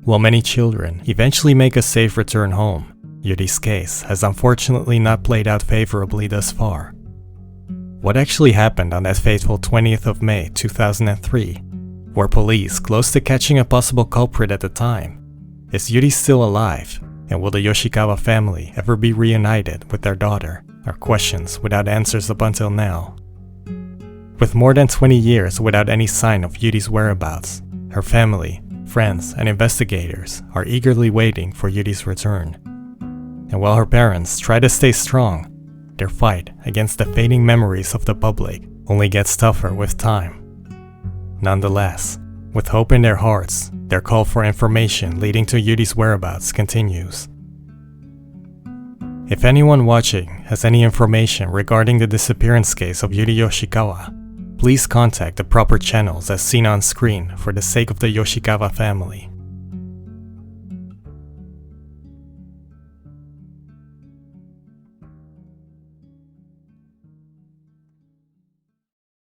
While many children eventually make a safe return home, Yuri's case has unfortunately not played out favorably thus far. What actually happened on that fateful 20th of May 2003? Were police close to catching a possible culprit at the time? Is Yuri still alive? And will the Yoshikawa family ever be reunited with their daughter? Are questions without answers up until now. With more than 20 years without any sign of Yuri's whereabouts, her family, friends, and investigators are eagerly waiting for Yuri's return. And while her parents try to stay strong, their fight against the fading memories of the public only gets tougher with time. Nonetheless, with hope in their hearts, their call for information leading to Yuri's whereabouts continues. If anyone watching has any information regarding the disappearance case of Yuri Yoshikawa, please contact the proper channels as seen on screen for the sake of the Yoshikawa family.